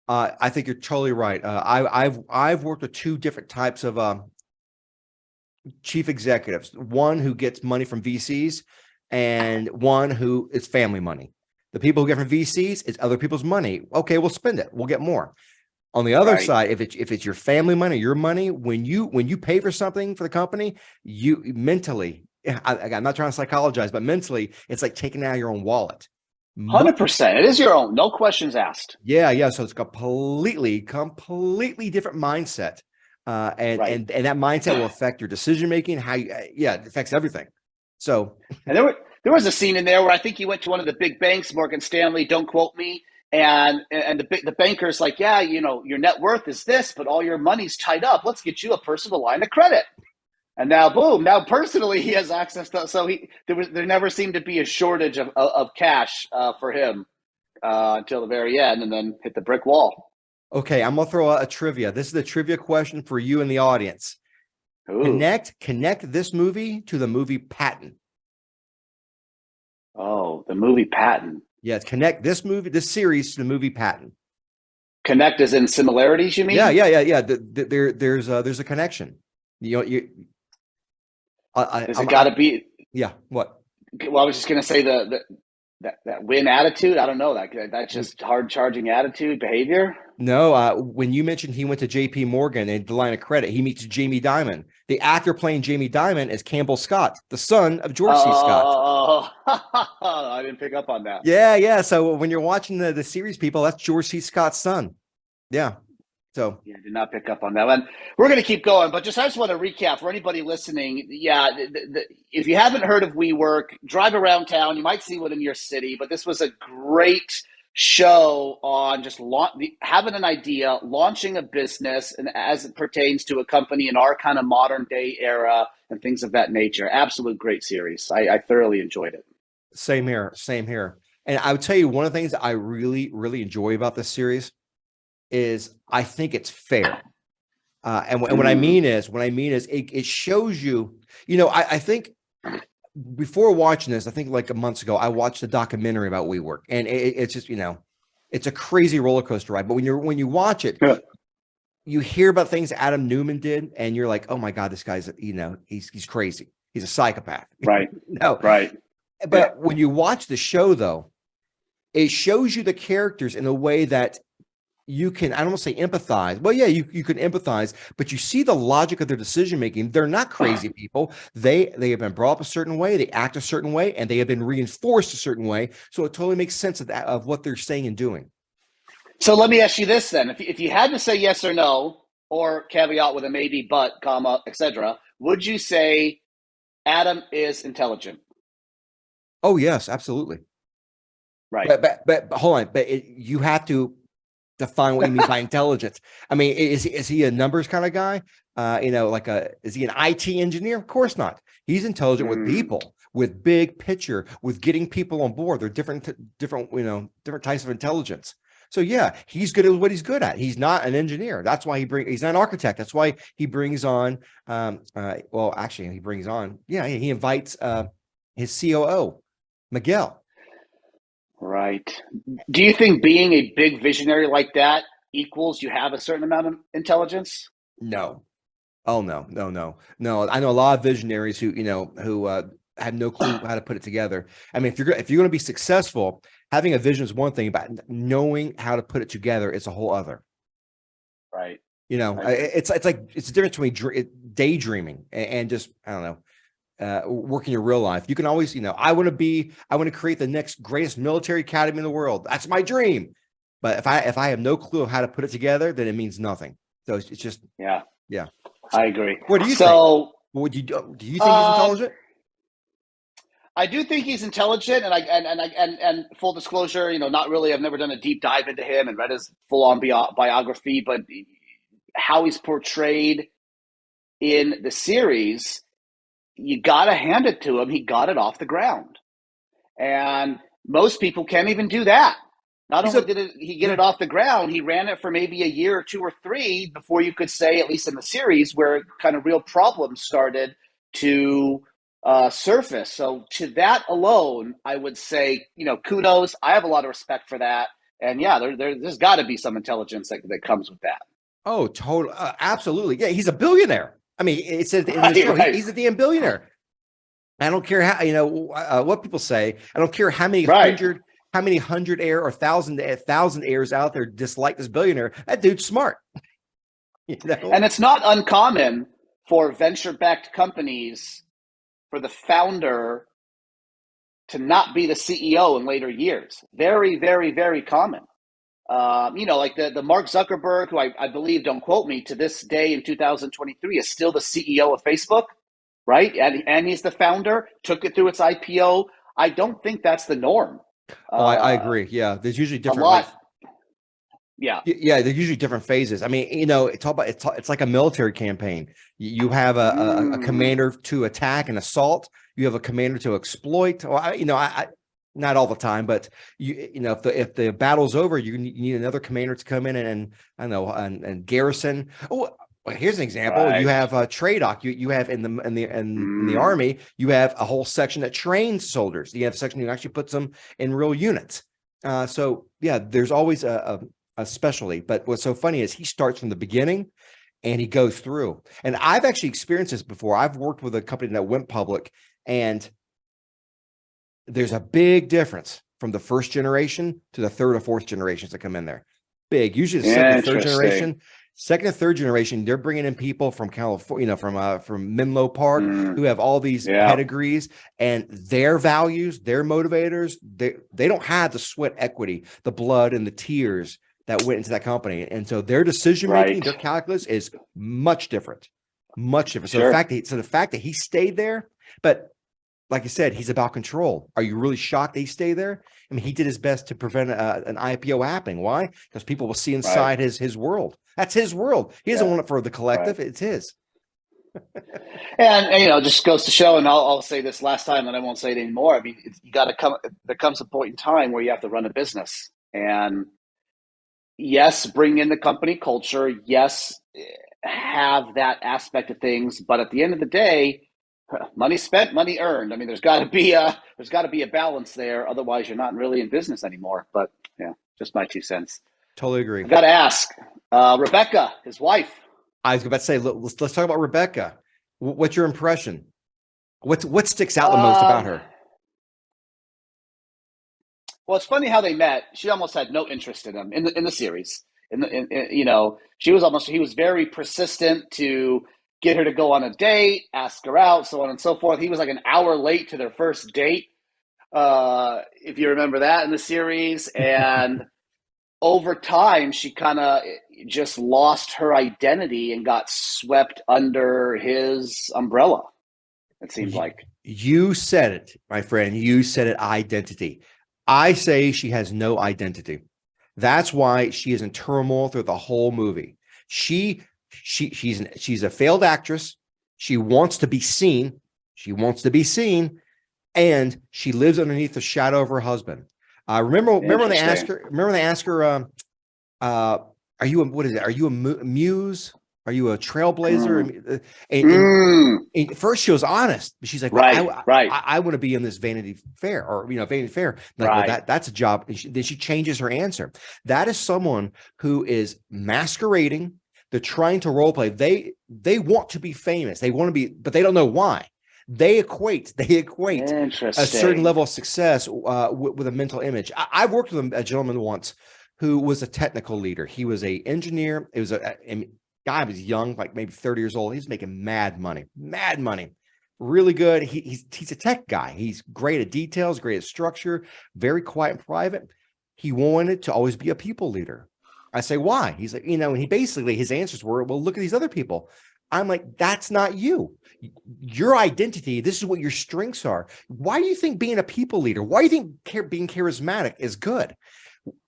I think you're totally right. I've worked with two different types of chief executives. One who gets money from VCs, and one who is family money. The people who get from VCs is other people's money. Okay, we'll spend it. We'll get more. On the other Right. side, if it's your family money, your money, when you pay for something for the company, you mentally, I'm not trying to psychologize, but mentally, it's like taking it out of your own wallet. 100%. It is your own. No questions asked. Yeah. So it's completely different mindset. Right. And that mindset will affect your decision making, how you, it affects everything. So, And there was a scene in there where I think you went to one of the big banks, Morgan Stanley, don't quote me. And the banker's like, yeah, your net worth is this, but all your money's tied up. Let's get you a personal line of credit. And now, boom! Now, personally, he has access to. So there never seemed to be a shortage of cash for him until the very end, and then hit the brick wall. okay, I'm gonna throw out a trivia. This is a trivia question for you in the audience. Ooh. Connect this movie to the movie Patton. Oh, the movie Patton. Yes, connect this series to the movie Patton. Connect as in similarities, you mean? Yeah. There's a connection. Does it got to be? Yeah. What? Well, I was just going to say that win attitude. I don't know that's just hard charging attitude behavior. No. When you mentioned he went to J.P. Morgan and the line of credit, he meets Jamie Dimon. The actor playing Jamie Dimon is Campbell Scott, the son of George C. Scott. I didn't pick up on that. Yeah. So when you're watching the series, people, that's George C. Scott's son. Yeah. So yeah, I did not pick up on that one. We're going to keep going, but I just want to recap for anybody listening. Yeah, if you haven't heard of WeWork, drive around town. You might see one in your city, but this was a great show on just having an idea, launching a business, and as it pertains to a company in our kind of modern day era and things of that nature. Absolute great series. I thoroughly enjoyed it. Same here. And I would tell you one of the things that I really, really enjoy about this series is I think it's fair. And what I mean is it shows you, I think before watching this, I think like a month ago, I watched a documentary about WeWork, and it's just, it's a crazy roller coaster ride. But when you watch it, you hear about things Adam Neumann did, and you're like, oh my God, this guy's, he's crazy. He's a psychopath. Right. No. Right. But when you watch the show, though, it shows you the characters in a way that you can, I don't want to say empathize. Well, yeah, you can empathize, but you see the logic of their decision making. They're not crazy people. They have been brought up a certain way, they act a certain way, and they have been reinforced a certain way. So it totally makes sense of what they're saying and doing. So let me ask you this then: if you had to say yes or no, or caveat with a maybe, but, comma, etc., would you say Adam is intelligent? Oh yes, absolutely. Right. But hold on. But you have to define what you mean by intelligence. I mean, is he a numbers kind of guy? Is he an IT engineer? Of course not. He's intelligent with people, with big picture, with getting people on board. They're different types of intelligence. So yeah, he's good at what he's good at. He's not an engineer. That's why he's not an architect. That's why he brings on, he invites his COO, Miguel. Right. Do you think being a big visionary like that equals you have a certain amount of intelligence? No. Oh, no. I know a lot of visionaries who have no clue how to put it together. I mean, if you're going to be successful, having a vision is one thing, but knowing how to put it together is a whole other. Right. It's a difference between daydreaming and just, I don't know, working your real life. You can always, I want to create the next greatest military academy in the world. That's my dream. But if I have no clue of how to put it together, then it means nothing. So it's just, yeah. I agree. What do you think? Do you think he's intelligent? I do think he's intelligent, and full disclosure, not really. I've never done a deep dive into him and read his full-on biography, but how he's portrayed in the series, you got to hand it to him. He got it off the ground, and most people can't even do that. Not only did he get it off the ground, he ran it for maybe a year or two or three before you could say, at least in the series, where kind of real problems started to surface. So to that alone, I would say, kudos. I have a lot of respect for that. And yeah, there's got to be some intelligence that comes with that. Oh, totally. Absolutely. Yeah, he's a billionaire. I mean, it said in the show, he's a damn billionaire. I don't care how, what people say. I don't care how many how many 100 heir or 1,000 heirs out there dislike this billionaire? That dude's smart. You know? And it's not uncommon for venture-backed companies for the founder to not be the CEO in later years. Very, very, very common. Like the Mark Zuckerberg, who I believe, don't quote me, to this day in 2023 is still the CEO of Facebook, right? And he's the founder, took it through its IPO. I don't think that's the norm. I agree. Yeah, there's usually different. A lot. Yeah. Yeah, they're usually different phases. I mean, it's like a military campaign. You have a commander to attack and assault. You have a commander to exploit. Well, I not all the time, but if the battle's over, you need another commander to come in and garrison. Oh, well, here's an example. Right. You have TRADOC. You have in the Army, you have a whole section that trains soldiers. You have a section who actually puts them in real units. So yeah, there's always a specialty. But what's so funny is he starts from the beginning and he goes through. And I've actually experienced this before. I've worked with a company that went public, and there's a big difference from the first generation to the third or fourth generations that come in there. Big. Usually the second or third generation. Second and third generation, they're bringing in people from California, from Menlo Park, who have all these pedigrees, and their values, their motivators. They don't have the sweat equity, the blood, and the tears that went into that company, and so their decision making, their calculus is much different, much different. So the fact that he stayed there, but like I said, he's about control. Are you really shocked that he stayed there? I mean, he did his best to prevent an IPO happening. Why? Because people will see inside his world. That's his world. He doesn't want it for the collective. It's his. and just goes to show, and I'll say this last time, and I won't say it anymore. I mean, you got to come. There comes a point in time where you have to run a business, and yes, bring in the company culture. Yes, have that aspect of things. But at the end of the day, money spent, money earned. I mean, there's got to be a balance there. Otherwise, you're not really in business anymore. But yeah, just my 2 cents. Totally agree. I got to ask Rebekah, his wife. I was about to say, let's talk about Rebekah. What's your impression? What sticks out the most about her? Well, it's funny how they met. She almost had no interest in him in the series. He was very persistent to get her to go on a date, ask her out, so on and so forth. He was like an hour late to their first date, if you remember that in the series. And over time, she kind of just lost her identity and got swept under his umbrella, it seems like. You said it, my friend. You said it, identity. I say she has no identity. That's why she is in turmoil through the whole movie. She's a failed actress. She wants to be seen. And she lives underneath the shadow of her husband. Remember when they asked her, are you a muse? Are you a trailblazer? And at first she was honest. She's like, I want to be in this Vanity Fair, or Vanity Fair. Like, well, that's a job. And then she changes her answer. That is someone who is masquerading. They're trying to role play. They want to be famous. They want to be, but they don't know why. They equate a certain level of success with a mental image. I've worked with a gentleman once who was a technical leader. He was an engineer. It was guy was young, like maybe 30 years old. He's making mad money, really good. He's a tech guy. He's great at details, great at structure, very quiet and private. He wanted to always be a people leader. I say, why? He's like, and his answers were, well, look at these other people. I'm like, that's not you. Your identity, this is what your strengths are. Why do you think being a people leader, why do you think being charismatic is good?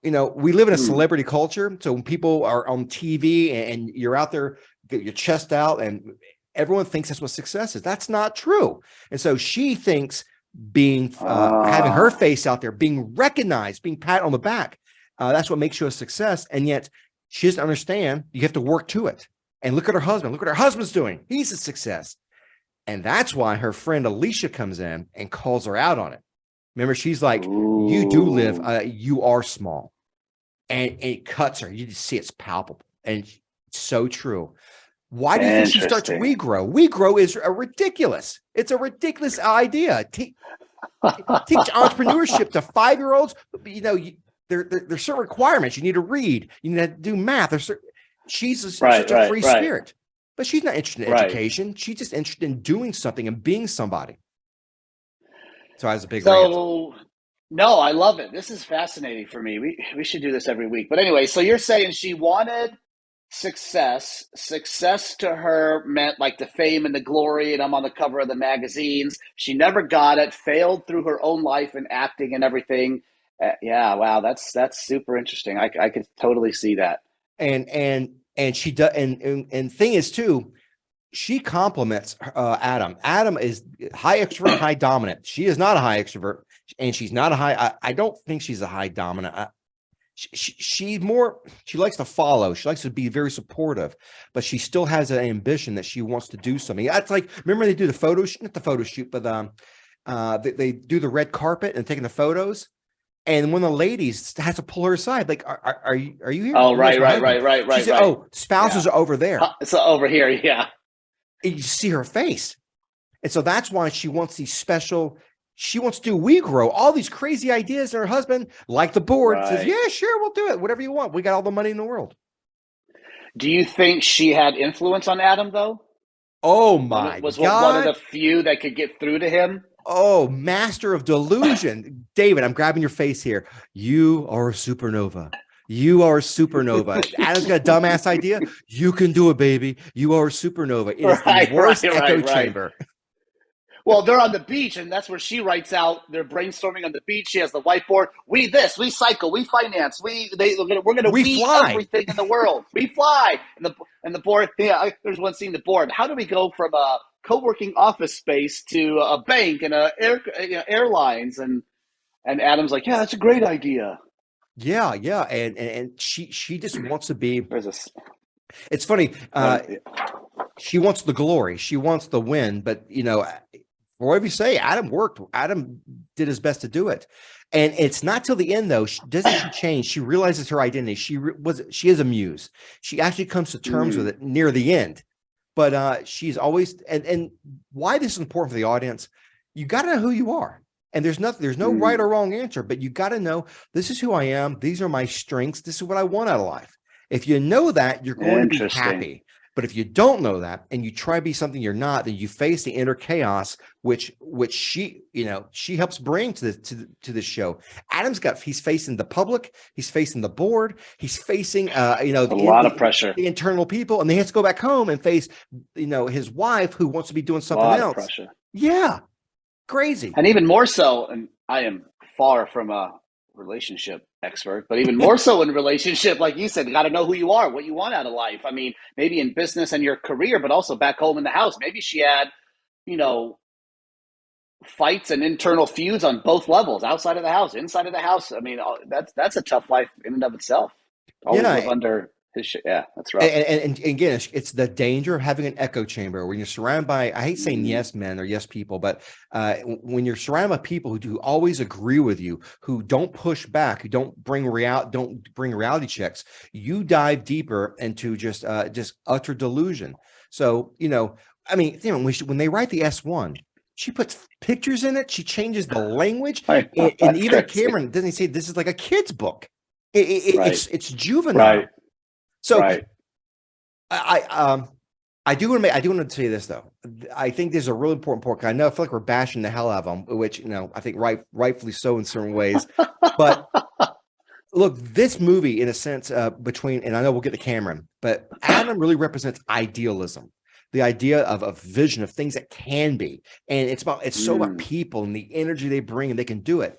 We live in a celebrity culture. So when people are on TV and you're out there, get your chest out, and everyone thinks that's what success is. That's not true. And so she thinks being, having her face out there, being recognized, being pat on the back, that's what makes you a success. And yet she doesn't understand you have to work to it. And look at her husband. Look what her husband's doing. He's a success. And that's why her friend Alicia comes in and calls her out on it. Remember, she's like, you do live, you are small. And it cuts her. You just see it's palpable. And it's so true. Why do you think she starts WeGrow? WeGrow is ridiculous. It's a ridiculous idea. Teach entrepreneurship to 5-year-olds. You know, there's certain requirements. You need to read. You need to do math. She's such a free spirit, but she's not interested in education. She's just interested in doing something and being somebody. So I was a big rant. No, I love it. This is fascinating for me. We should do this every week. But anyway, so you're saying she wanted success. Success to her meant like the fame and the glory, and I'm on the cover of the magazines. She never got it, failed through her own life and acting and everything. Yeah, wow, that's super interesting. I could totally see that. And she does, and thing is too, she compliments Adam. Adam is high extrovert, high dominant. She is not a high extrovert, and she's not a high. I don't think she's a high dominant. She likes to follow. She likes to be very supportive, but she still has an ambition that she wants to do something. That's like, remember they do the photo shoot, not the photo shoot, but they do the red carpet and taking the photos. And one of the ladies has to pull her aside, like, are you here? Oh, right. She said, "Oh, spouses are over there." So over here, yeah. And you see her face, and so that's why she wants these special. She wants to do We Grow, all these crazy ideas, and her husband, like the board, says, "Yeah, sure, we'll do it. Whatever you want. We got all the money in the world." Do you think she had influence on Adam, though? Oh my was God! One of the few that could get through to him. Oh, master of delusion. David, I'm grabbing your face here. You are a supernova. You are a supernova. Adam's got a dumbass idea. You can do it, baby. You are a supernova. It is the worst echo chamber. Well, they're on the beach, and that's where she writes out. They're brainstorming on the beach. She has the whiteboard. We cycle, we finance, we're going to fly everything in the world. We fly, and the board. Yeah, there's one scene. The board. How do we go from a co-working office space to a bank and airlines? And Adam's like, yeah, that's a great idea. Yeah, and she just wants to be. It's funny. She wants the glory. She wants the win, but whatever you say, Adam worked. Adam did his best to do it, and it's not till the end though. She change? She realizes her identity. She is a muse. She actually comes to terms with it near the end, but she's always and why this is important for the audience. You got to know who you are, and there's no right or wrong answer, but you got to know this is who I am. These are my strengths. This is what I want out of life. If you know that, you're going to be happy. But if you don't know that and you try to be something you're not, then you face the inner chaos, which she helps bring to the show. He's facing the public, he's facing the board, he's facing a lot of pressure, the internal people, and then he has to go back home and face his wife who wants to be doing something else. Pressure. Yeah, crazy. And even more so, and I am far from a relationship expert, but even more so in relationship, like you said, you got to know who you are, what you want out of life. I mean, maybe in business and your career, but also back home in the house. Maybe she had, fights and internal feuds on both levels, outside of the house, inside of the house. I mean, that's a tough life in and of itself. Always live under his shit. Yeah, that's right. And again, it's the danger of having an echo chamber when you're surrounded by, I hate saying yes men or yes people, but when you're surrounded by people who always agree with you, who don't push back, who don't bring reality checks, you dive deeper into just utter delusion. So, I mean, when they write the S1, she puts pictures in it. She changes the language. And even Cameron doesn't say this is like a kid's book. It's juvenile. Right. So I do want to say this though. I think there's a really important point. I feel like we're bashing the hell out of them, which I think rightfully so in certain ways. But look, this movie, in a sense, and I know we'll get to Cameron, but Adam really represents idealism, the idea of a vision of things that can be, and it's so about people and the energy they bring, and they can do it.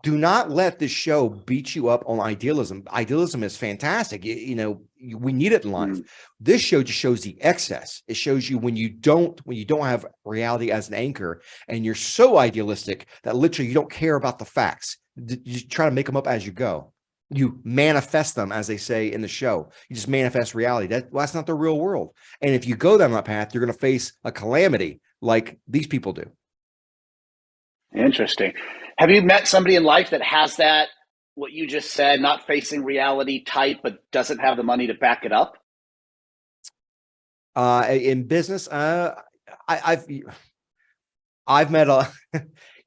Do not let this show beat you up on idealism. Idealism is fantastic. We need it in life. This show just shows the excess. It shows you when you don't have reality as an anchor, and you're so idealistic that literally you don't care about the facts. You try to make them up as you go. You manifest them, as they say in the show. You just manifest reality. That's not the real world. And if you go down that path, you're going to face a calamity like these people do. Interesting. Have you met somebody in life that has that, what you just said, not facing reality type, but doesn't have the money to back it up? In business, I've met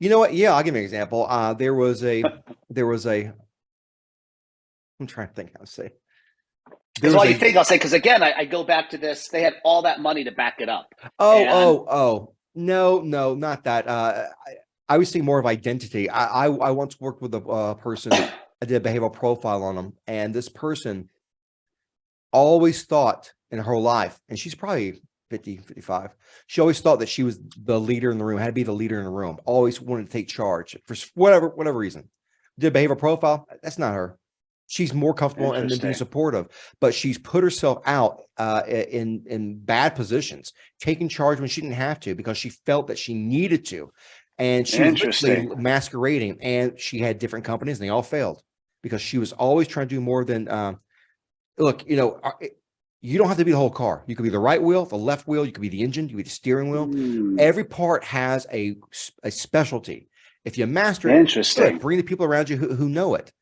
You know what? Yeah, I'll give you an example. There was a, I'm trying to think how to say. Because while you think, I'll say, because again, I go back to this, they had all that money to back it up. No, not that. I was thinking more of identity. I once worked with a person. I did a behavioral profile on them, and this person always thought in her life, and she's probably 50, 55. She always thought that she was the leader in the room, had to be the leader in the room, always wanted to take charge for whatever reason. Did a behavioral profile. That's not her. She's more comfortable and being supportive, but she's put herself out in bad positions, taking charge when she didn't have to because she felt that she needed to. And she was literally masquerading, and she had different companies and they all failed because she was always trying to do more than, look, you don't have to be the whole car. You could be the right wheel, the left wheel. You could be the engine. You could be the steering wheel. Every part has a specialty. If you master it, good. Bring the people around you who know it.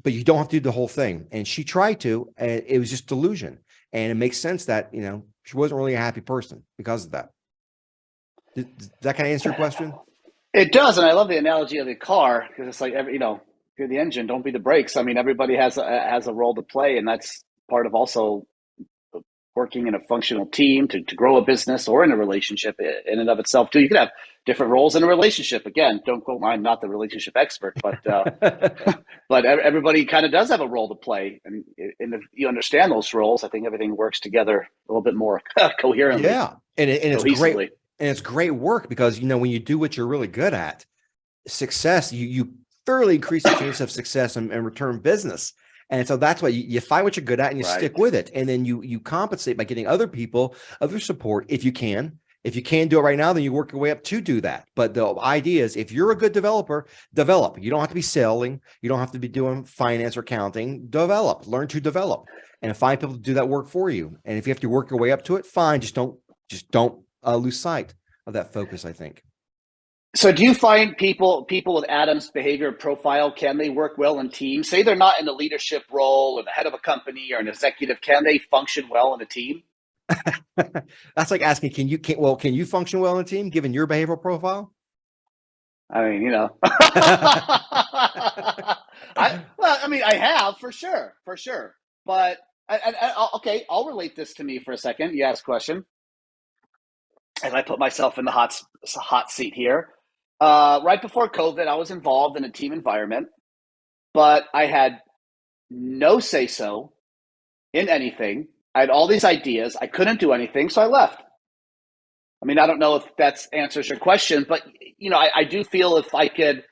But you don't have to do the whole thing. And she tried to, and it was just delusion. And it makes sense that, she wasn't really a happy person because of that. Does that kind of answer your question? It does. And I love the analogy of the car because it's like, if you're the engine, don't be the brakes. I mean, everybody has a role to play. And that's part of also working in a functional team to grow a business or in a relationship in and of itself too. You can have different roles in a relationship. Again, don't quote me, I'm not the relationship expert, but but everybody kind of does have a role to play. And if you understand those roles, I think everything works together a little bit more coherently. Yeah. And it's great. And it's great work because, when you do what you're really good at, success, you thoroughly increase the chance of success and return business. And so that's why you find what you're good at and you stick with it. And then you compensate by getting other support if you can. If you can't do it right now, then you work your way up to do that. But the idea is if you're a good developer, develop. You don't have to be selling. You don't have to be doing finance or accounting. Learn to develop and find people to do that work for you. And if you have to work your way up to it, fine. Just don't lose sight of that focus, I think. So do you find people with Adam's behavior profile, can they work well in teams? Say they're not in a leadership role or the head of a company or an executive. Can they function well in a team? That's like asking, can you function well in a team given your behavioral profile? I mean, I have for sure. But okay, I'll relate this to me for a second. You asked a question. As I put myself in the hot seat here. Right before COVID, I was involved in a team environment, but I had no say-so in anything. I had all these ideas. I couldn't do anything, so I left. I mean, I don't know if that answers your question, but I do feel if I could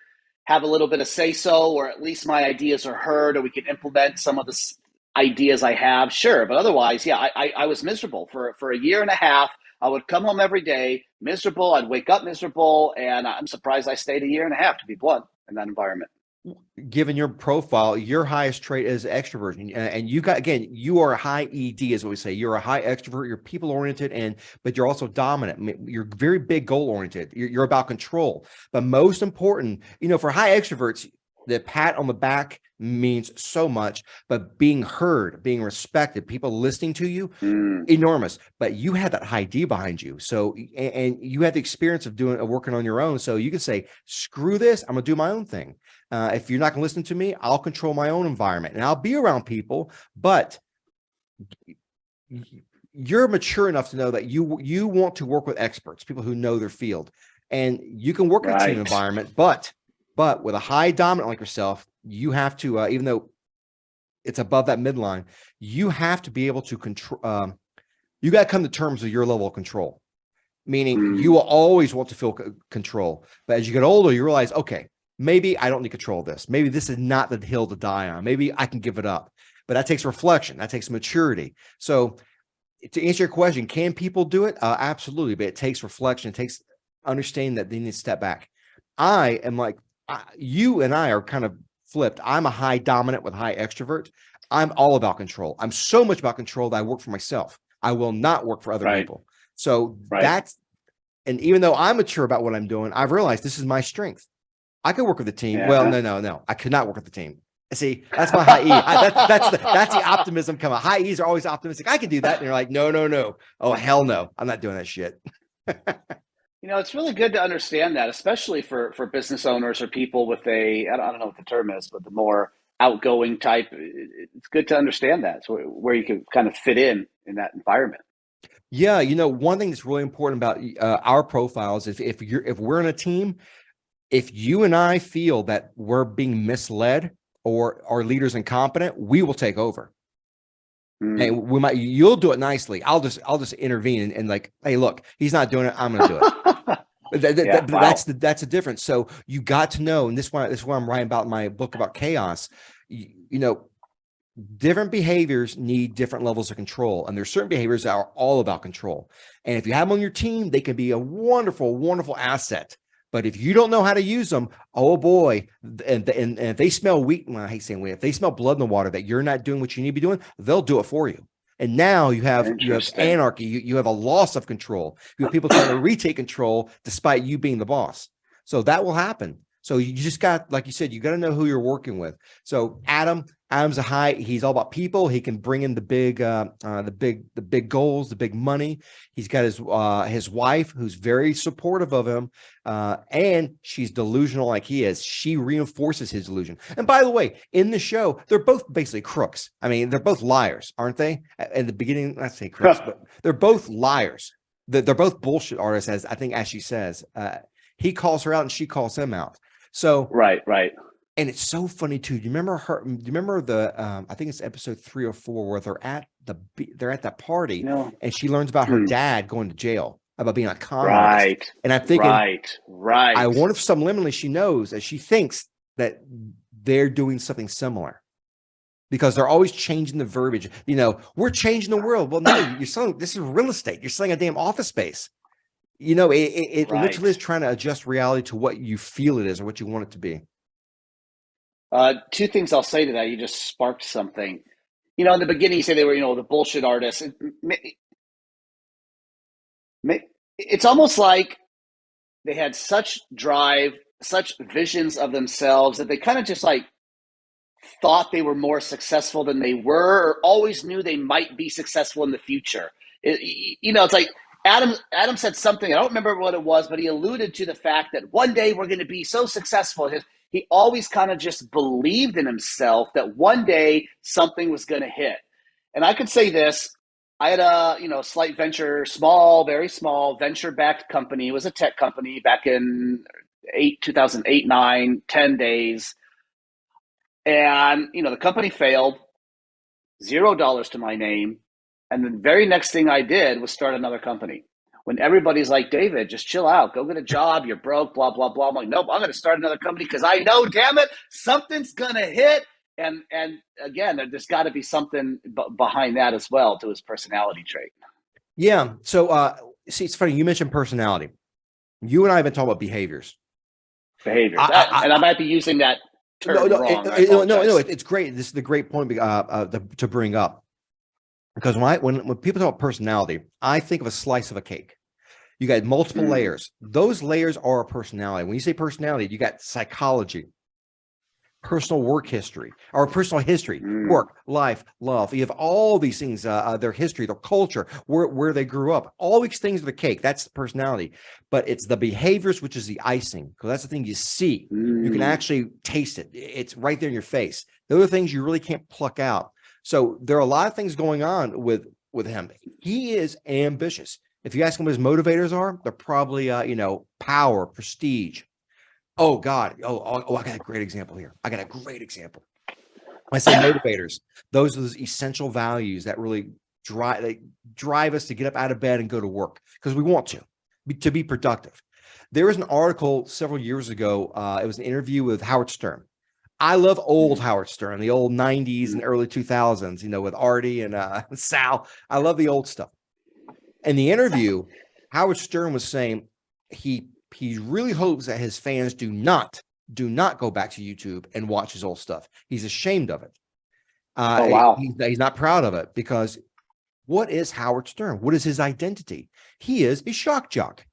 have a little bit of say-so, or at least my ideas are heard, or we can implement some of the ideas I have, sure. But otherwise, yeah, I was miserable for a year and a half. I would come home every day miserable. I'd wake up miserable, and I'm surprised I stayed a year and a half, to be blunt, in that environment. Given your profile, your highest trait is extroversion, and you are a high ED, is what we say. You're a high extrovert. You're people oriented, but you're also dominant. You're very big goal oriented. You're about control. But most important, for high extroverts, the pat on the back means so much, but being heard, being respected, people listening to you, enormous. But you had that high D behind you. So, and you had the experience of working on your own. So you can say, screw this, I'm gonna do my own thing. If you're not gonna listen to me, I'll control my own environment and I'll be around people, but you're mature enough to know that you want to work with experts, people who know their field, and you can work in a team environment, but with a high dominant like yourself, you have to, even though it's above that midline, you have to be able to control. You got to come to terms with your level of control, meaning you will always want to feel control. But as you get older, you realize, okay, maybe I don't need control of this. Maybe this is not the hill to die on. Maybe I can give it up. But that takes reflection. That takes maturity. So to answer your question, can people do it? Absolutely. But it takes reflection. It takes understanding that they need to step back. I am like, you and I are kind of flipped. I'm a high dominant with high extrovert. I'm all about control. I'm so much about control that I work for myself. I will not work for other people. So that's, and even though I'm mature about what I'm doing, I've realized this is my strength. I could work with the team. Yeah. Well, no. I could not work with the team. See, that's my high E. That's the optimism coming. High E's are always optimistic. I can do that. And you're like, no. Oh, hell no. I'm not doing that shit. It's really good to understand that, especially for business owners or people with I don't know what the term is, but the more outgoing type. It's good to understand that. So where you can kind of fit in that environment. Yeah, one thing that's really important about our profiles is if we're in a team, if you and I feel that we're being misled or our leader's incompetent, we will take over. And you'll do it nicely. I'll just intervene and like, hey, look, he's not doing it. I'm going to do it. Wow. That's the difference. So you got to know, and this is what I'm writing about in my book about chaos. Different behaviors need different levels of control, and there's certain behaviors that are all about control. And if you have them on your team, they can be a wonderful, wonderful asset. But if you don't know how to use them, oh boy, and if they smell wheat, well, I hate saying wheat, if they smell blood in the water that you're not doing what you need to be doing, they'll do it for you. And now you have anarchy, you have a loss of control. You have people trying to retake control despite you being the boss. So that will happen. So you just got, like you said, you got to know who you're working with. So Adam's he's all about people. He can bring in the big goals, the big money. He's got his wife who's very supportive of him. And she's delusional like he is. She reinforces his delusion. And by the way, in the show, they're both basically crooks. I mean, they're both liars, aren't they? In the beginning, I say crooks, but they're both liars. They're both bullshit artists, as she says. He calls her out and she calls him out. So right. And it's so funny too. Do you remember her? Do you remember the? I think it's episode 3 or 4 where they're at that party, and she learns about her dad going to jail, about being a communist. Right. And I'm thinking, right. I wonder if subliminally she knows that she thinks that they're doing something similar, because they're always changing the verbiage. We're changing the world. Well, no, you're selling. This is real estate. You're selling a damn office space. It Right. literally is trying to adjust reality to what you feel it is or what you want it to be. Two things I'll say to that. You just sparked something. In the beginning, you say they were, the bullshit artists. It's almost like they had such drive, such visions of themselves that they kind of just like thought they were more successful than they were, or always knew they might be successful in the future. It's like Adam said something, I don't remember what it was, but he alluded to the fact that one day we're going to be so successful. He always kind of just believed in himself that one day something was going to hit. And I could say this, I had a slight venture, very small venture-backed company. It was a tech company back in 2008, 9, 10 days. And, the company failed, $0 to my name. And the very next thing I did was start another company. When everybody's like, David, just chill out, go get a job, you're broke, blah, blah, blah. I'm like, nope, I'm going to start another company because I know, damn it, something's going to hit. And again, there's got to be something behind that as well to his personality trait. Yeah. So, see, it's funny. You mentioned personality. You and I have been talking about behaviors. And I might be using that term wrong. No, it's great. This is the great point to bring up. Because when people talk about personality, I think of a slice of a cake. You got multiple layers. Those layers are a personality. When you say personality, you got psychology, personal work history, or personal history, work, life, love. You have all these things, their history, their culture, where they grew up. All these things are the cake. That's the personality. But it's the behaviors, which is the icing, because that's the thing you see. You can actually taste it. It's right there in your face. Those are things you really can't pluck out. So there are a lot of things going on with him. He is ambitious. If you ask him what his motivators are, they're probably, power, prestige. Oh God. Oh, I got a great example here. When I say motivators, those are those essential values that really drive us to get up out of bed and go to work because we want to be productive. There was an article several years ago. It was an interview with Howard Stern. I love old Howard Stern, the old 90s and early 2000s, with Artie and Sal. I love the old stuff. In the interview, Howard Stern was saying he really hopes that his fans do not go back to YouTube and watch his old stuff. He's ashamed of it. Oh, wow. He's not proud of it because what is Howard Stern? What is his identity? He is a shock jock.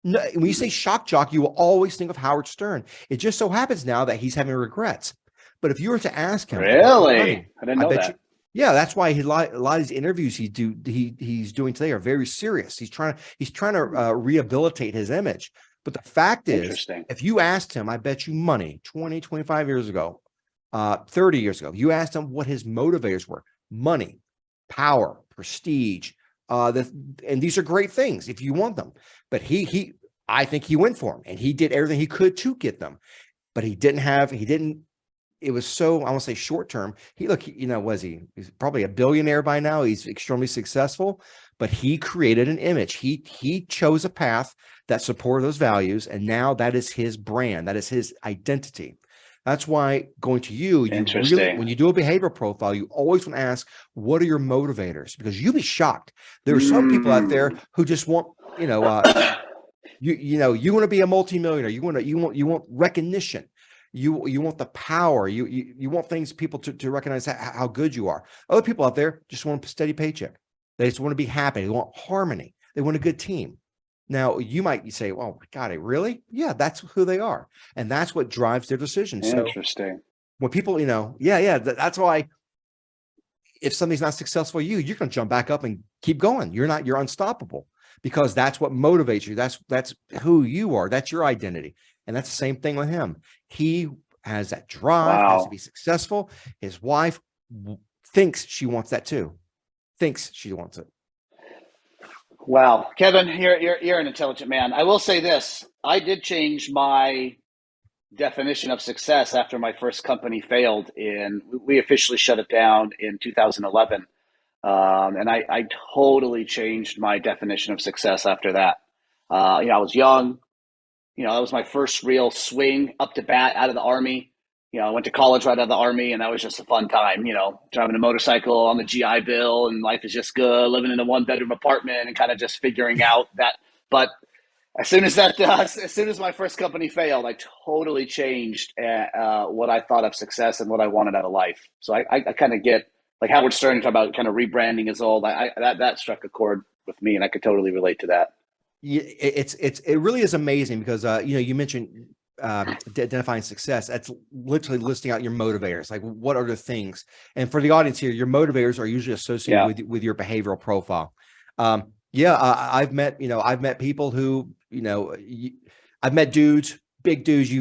No, when you say shock jock, you will always think of Howard Stern. It just so happens now that he's having regrets. But if you were to ask him, really, I didn't know that. Yeah, that's why a lot of these interviews he's doing today are very serious. He's trying to rehabilitate his image. But the fact is, Interesting. if you asked him, I bet you money, 20, 25 years ago, 30 years ago, you asked him what his motivators were: money, power, prestige. And these are great things if you want them. But I think he went for them, and he did everything he could to get them. But it was so, I won't say short term. He's probably a billionaire by now. He's extremely successful, but he created an image. He chose a path that supported those values. And now that is his brand. That is his identity. That's why going to you really, when you do a behavioral profile, you always want to ask, what are your motivators? Because you'll be shocked. There are some people out there who just want, you want to be a multimillionaire. You want recognition. You want the power. You want people to recognize how good you are. Other people out there just want a steady paycheck. They just want to be happy. They want harmony. They want a good team. Now, you might say, "Well, God, really?" Yeah, that's who they are, and that's what drives their decisions. Interesting. So when people, that's why if something's not successful, you're going to jump back up and keep going. You're unstoppable, because that's what motivates you. That's who you are. That's your identity. And that's the same thing with him. He has that drive, has to be successful. His wife thinks she wants that too. Thinks she wants it. Wow. Kevin, you're an intelligent man. I will say this. I did change my definition of success after my first company failed. We officially shut it down in 2011. And I totally changed my definition of success after that. I was young. That was my first real swing up to bat out of the Army. I went to college right out of the Army, and that was just a fun time, driving a motorcycle on the GI Bill, and life is just good, living in a 1-bedroom apartment and kind of just figuring out that. But as soon as my first company failed, I totally changed what I thought of success and what I wanted out of life. So I kind of get, like Howard Stern talking about kind of rebranding is old. That struck a chord with me, and I could totally relate to that. Yeah, it really is amazing because you mentioned identifying success. That's literally listing out your motivators. Like, what are the things? And for the audience here, your motivators are usually associated with your behavioral profile. I've met people who I've met big dudes,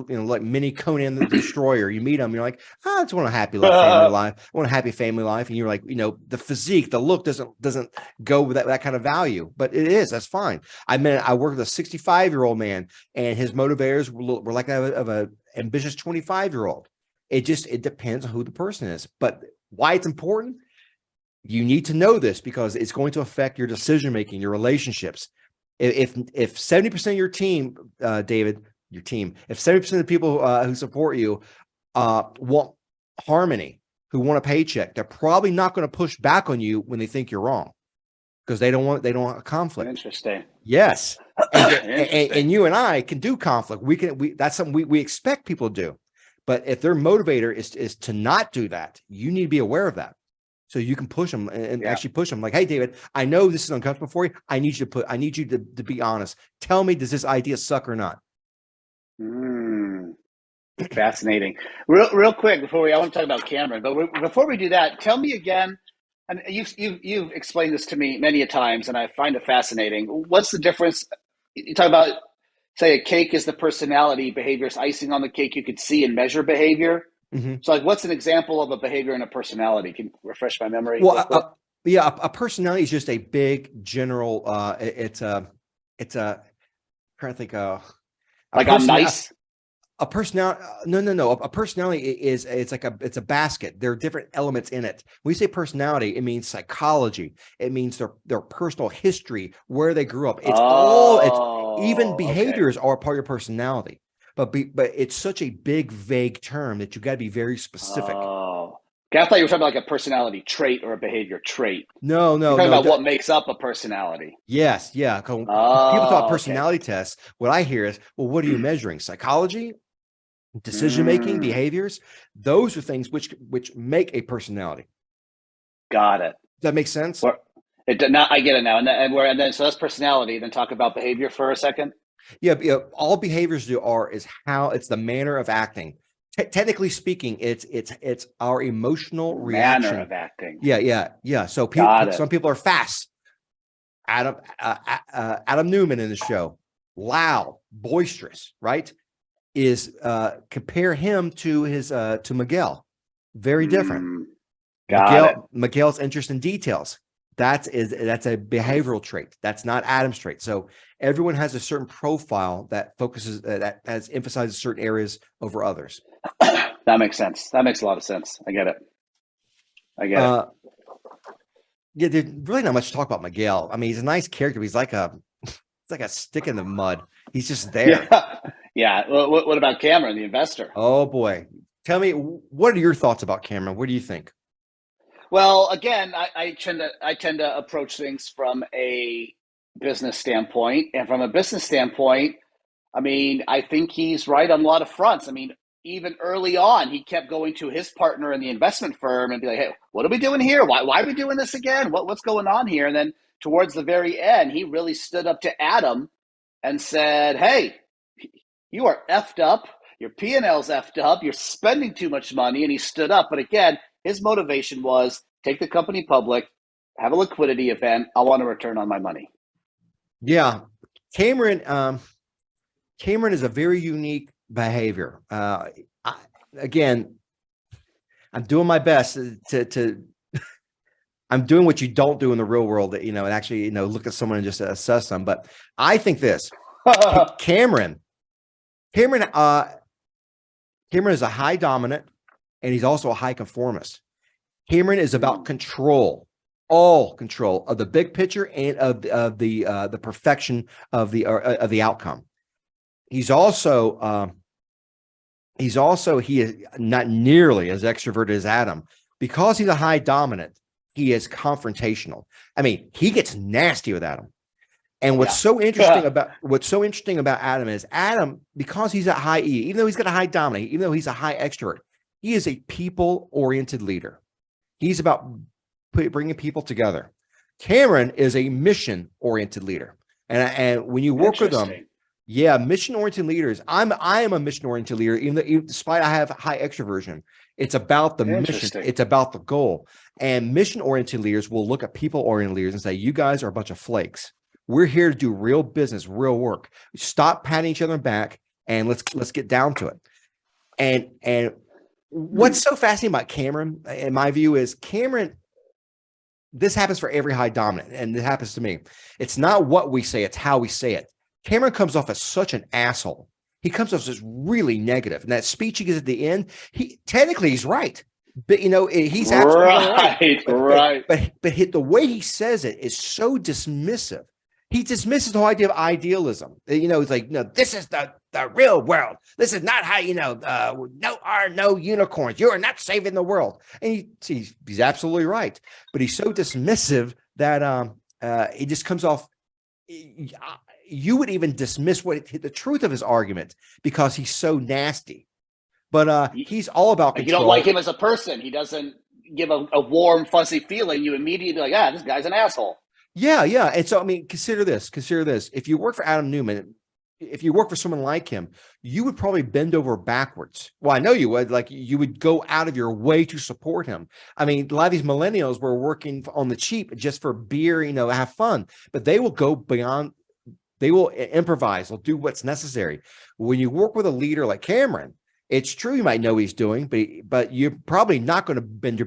like mini Conan the Destroyer. You meet them, you're like, I just want a happy family life. I want a happy family life. And you're like, the physique, the look doesn't go with that kind of value, but it is. That's fine. I worked with a 65-year-old man, and his motivators were like that of a ambitious 25-year-old. It depends on who the person is. But why it's important, you need to know this because it's going to affect your decision making, your relationships. If 70% of your team, David, if 70% of the people who support you want harmony, who want a paycheck, they're probably not going to push back on you when they think you're wrong, because they don't want a conflict. Interesting. Yes. And you and I can do conflict. That's something we expect people to do. But if their motivator is to not do that, you need to be aware of that. So you can push them and actually push them like, hey, David, I know this is uncomfortable for you. I need you to be honest. Tell me, does this idea suck or not? Fascinating. Real quick I want to talk about Cameron, but before we do that, tell me again, and you've explained this to me many a times, and I find it fascinating. What's the difference? You talk about, say, a cake is the personality, behavior is icing on the cake. You could see and measure behavior. Mm-hmm. So, like, what's an example of a behavior and a personality? Can you refresh my memory? Well, a personality is just a big general. It's a. I'm trying to think. Like I'm nice. A personality? No. A personality it's a basket. There are different elements in it. When you say personality, it means psychology. It means their personal history, where they grew up. Even behaviors are part of your personality. But it's such a big, vague term that you got to be very specific. Oh, okay, I thought you were talking about like a personality trait or a behavior trait. No. You're talking about what makes up a personality. Yes, yeah. People talk personality tests. What I hear is, well, what are you measuring? Psychology, decision making, behaviors. Those are things which make a personality. Got it. Does that make sense? I get it now. And then so that's personality. Then talk about behavior for a second. Yeah, all behaviors is how it's the manner of acting technically speaking, it's our emotional Manner reaction. of acting. Yeah. So Got it. some people are fast. Adam Newman in the show, loud, boisterous, right? Is compare him to his to Miguel. Very different. Got it. Miguel's interest in details. That's a behavioral trait. That's not Adam's trait. So everyone has a certain profile that focuses that has emphasizes certain areas over others. That makes sense. That makes a lot of sense. I get it. Yeah, there's really not much to talk about Miguel. I mean, he's a nice character. He's like a stick in the mud. He's just there. Yeah. What about Cameron, the investor? Oh boy. Tell me, what are your thoughts about Cameron? What do you think? Well, again, I tend to approach things from a business standpoint, and from a business standpoint, I mean, I think he's right on a lot of fronts. I mean, even early on, he kept going to his partner in the investment firm and be like, "Hey, what are we doing here? Why are we doing this again? What's going on here?" And then towards the very end, he really stood up to Adam and said, "Hey, you are effed up. Your P&L's effed up. You're spending too much money." And he stood up. But again, his motivation was take the company public, have a liquidity event. I want a return on my money. Yeah, Cameron. Cameron is a very unique behavior. Again, I'm doing my best to I'm doing what you don't do in the real world, and actually, look at someone and just assess them. But I think this, Cameron is a high dominant, and he's also a high conformist. Cameron is about control, all control of the big picture and of the perfection of the outcome. He is not nearly as extroverted as Adam. Because he's a high dominant, he is confrontational. I mean, he gets nasty with Adam. And what's so interesting about Adam is Adam, because he's a high E, even though he's got a high dominant, even though he's a high extrovert, he is a people-oriented leader. He's about bringing people together. Cameron is a mission-oriented leader. And when you work with them, yeah, mission-oriented leaders. I am a mission-oriented leader, even despite I have high extroversion. It's about the mission. It's about the goal. And mission-oriented leaders will look at people-oriented leaders and say, "You guys are a bunch of flakes. We're here to do real business, real work. Stop patting each other back and let's get down to it." And what's so fascinating about Cameron, in my view, is Cameron. This happens for every high dominant, and it happens to me. It's not what we say; it's how we say it. Cameron comes off as such an asshole. He comes off as really negative. And that speech he gives at the end, he's right. But he's absolutely right. But the way he says it is so dismissive. He dismisses the whole idea of idealism. It's like, this is the real world. This is not how, no unicorns. You are not saving the world. And he's absolutely right. But he's so dismissive that it just comes off. You would even dismiss the truth of his argument because he's so nasty. But he's all about control. You don't like him as a person. He doesn't give a warm, fuzzy feeling. You immediately this guy's an asshole. Yeah. And so, I mean, consider this. If you work for Adam Newman, if you work for someone like him, you would probably bend over backwards. Well, I know you would. Like, you would go out of your way to support him. I mean, a lot of these millennials were working on the cheap just for beer, have fun. But they will go beyond. They will improvise. They'll do what's necessary. When you work with a leader like Cameron, it's true you might know what he's doing, but you're probably not going to bend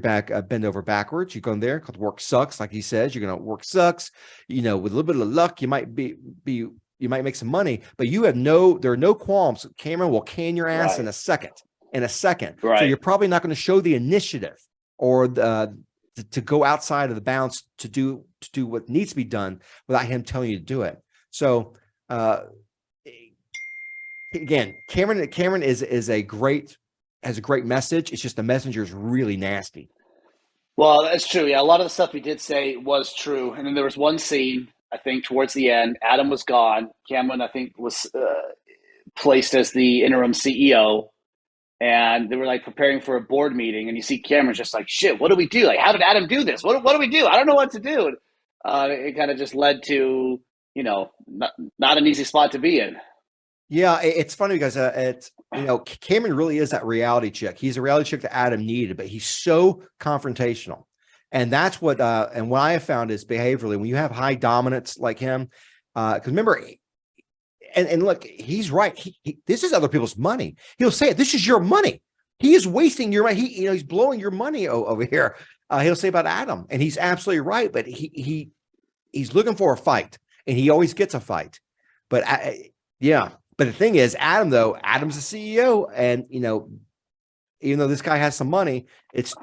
over backwards. You're going there because work sucks, like he says. You're going to work sucks. With a little bit of luck, you might you might make some money, but there are no qualms. Cameron will can your ass in a second. Right. So you're probably not going to show the initiative or to go outside of the bounds to do what needs to be done without him telling you to do it. So again, Cameron has a great message. It's just the messenger is really nasty. Well, that's true. Yeah, a lot of the stuff he did say was true. And then there was one scene, I think, towards the end. Adam was gone. Cameron, I think, was placed as the interim CEO. And they were like preparing for a board meeting. And you see Cameron's just like, shit, what do we do? Like, how did Adam do this? What do we do? I don't know what to do. It kind of just led to, not an easy spot to be in. Yeah, it's funny because it's Cameron really is that reality check. He's a reality check that Adam needed, but he's so confrontational, and that's what and what I have found is behaviorally when you have high dominance like him, because remember, and look, he's right. This is other people's money. He'll say it. This is your money. He is wasting your money. He's blowing your money over here. He'll say about Adam, and he's absolutely right. But he's looking for a fight, and he always gets a fight. But yeah. But the thing is, Adam's the CEO, and even though this guy has some money, it's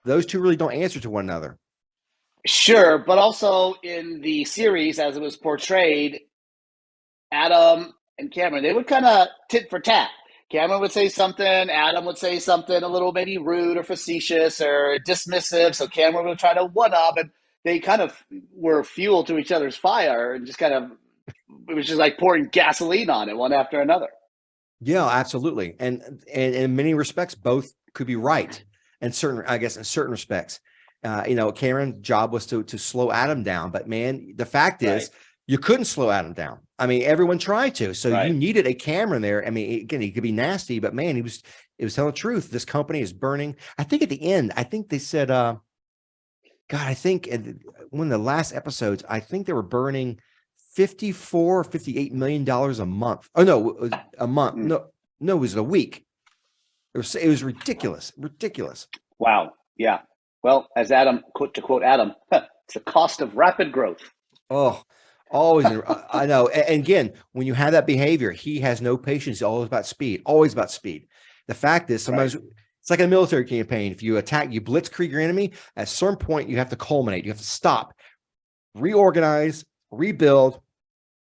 those two really don't answer to one another. Sure, but also in the series, as it was portrayed, Adam and Cameron, they would kind of tit for tat. Cameron would say something, Adam would say something a little maybe rude or facetious or dismissive. So Cameron would try to one up, and they kind of were fuel to each other's fire, and just kind of it was just like pouring gasoline on it one after another. Yeah, absolutely. And in many respects, both could be right. And in certain respects, Cameron's job was to slow Adam down. But man, the fact is you couldn't slow Adam down. I mean, everyone tried to. So you needed a Cameron there. I mean, again, he could be nasty, but man, it was telling the truth. This company is burning. I think at the end, I think they said, God, I think in one of the last episodes, I think they were burning $54 or $58 million a month. Oh no, it was a month. No, it was a week. It was ridiculous. Wow. Yeah. Well, as Adam, to quote Adam, it's the cost of rapid growth. Oh, always. I know. And again, when you have that behavior, he has no patience. It's always about speed. Always about speed. The fact is, sometimes it's like a military campaign. If you attack, you blitzkrieg your enemy. At a certain point, you have to culminate. You have to stop, reorganize, rebuild,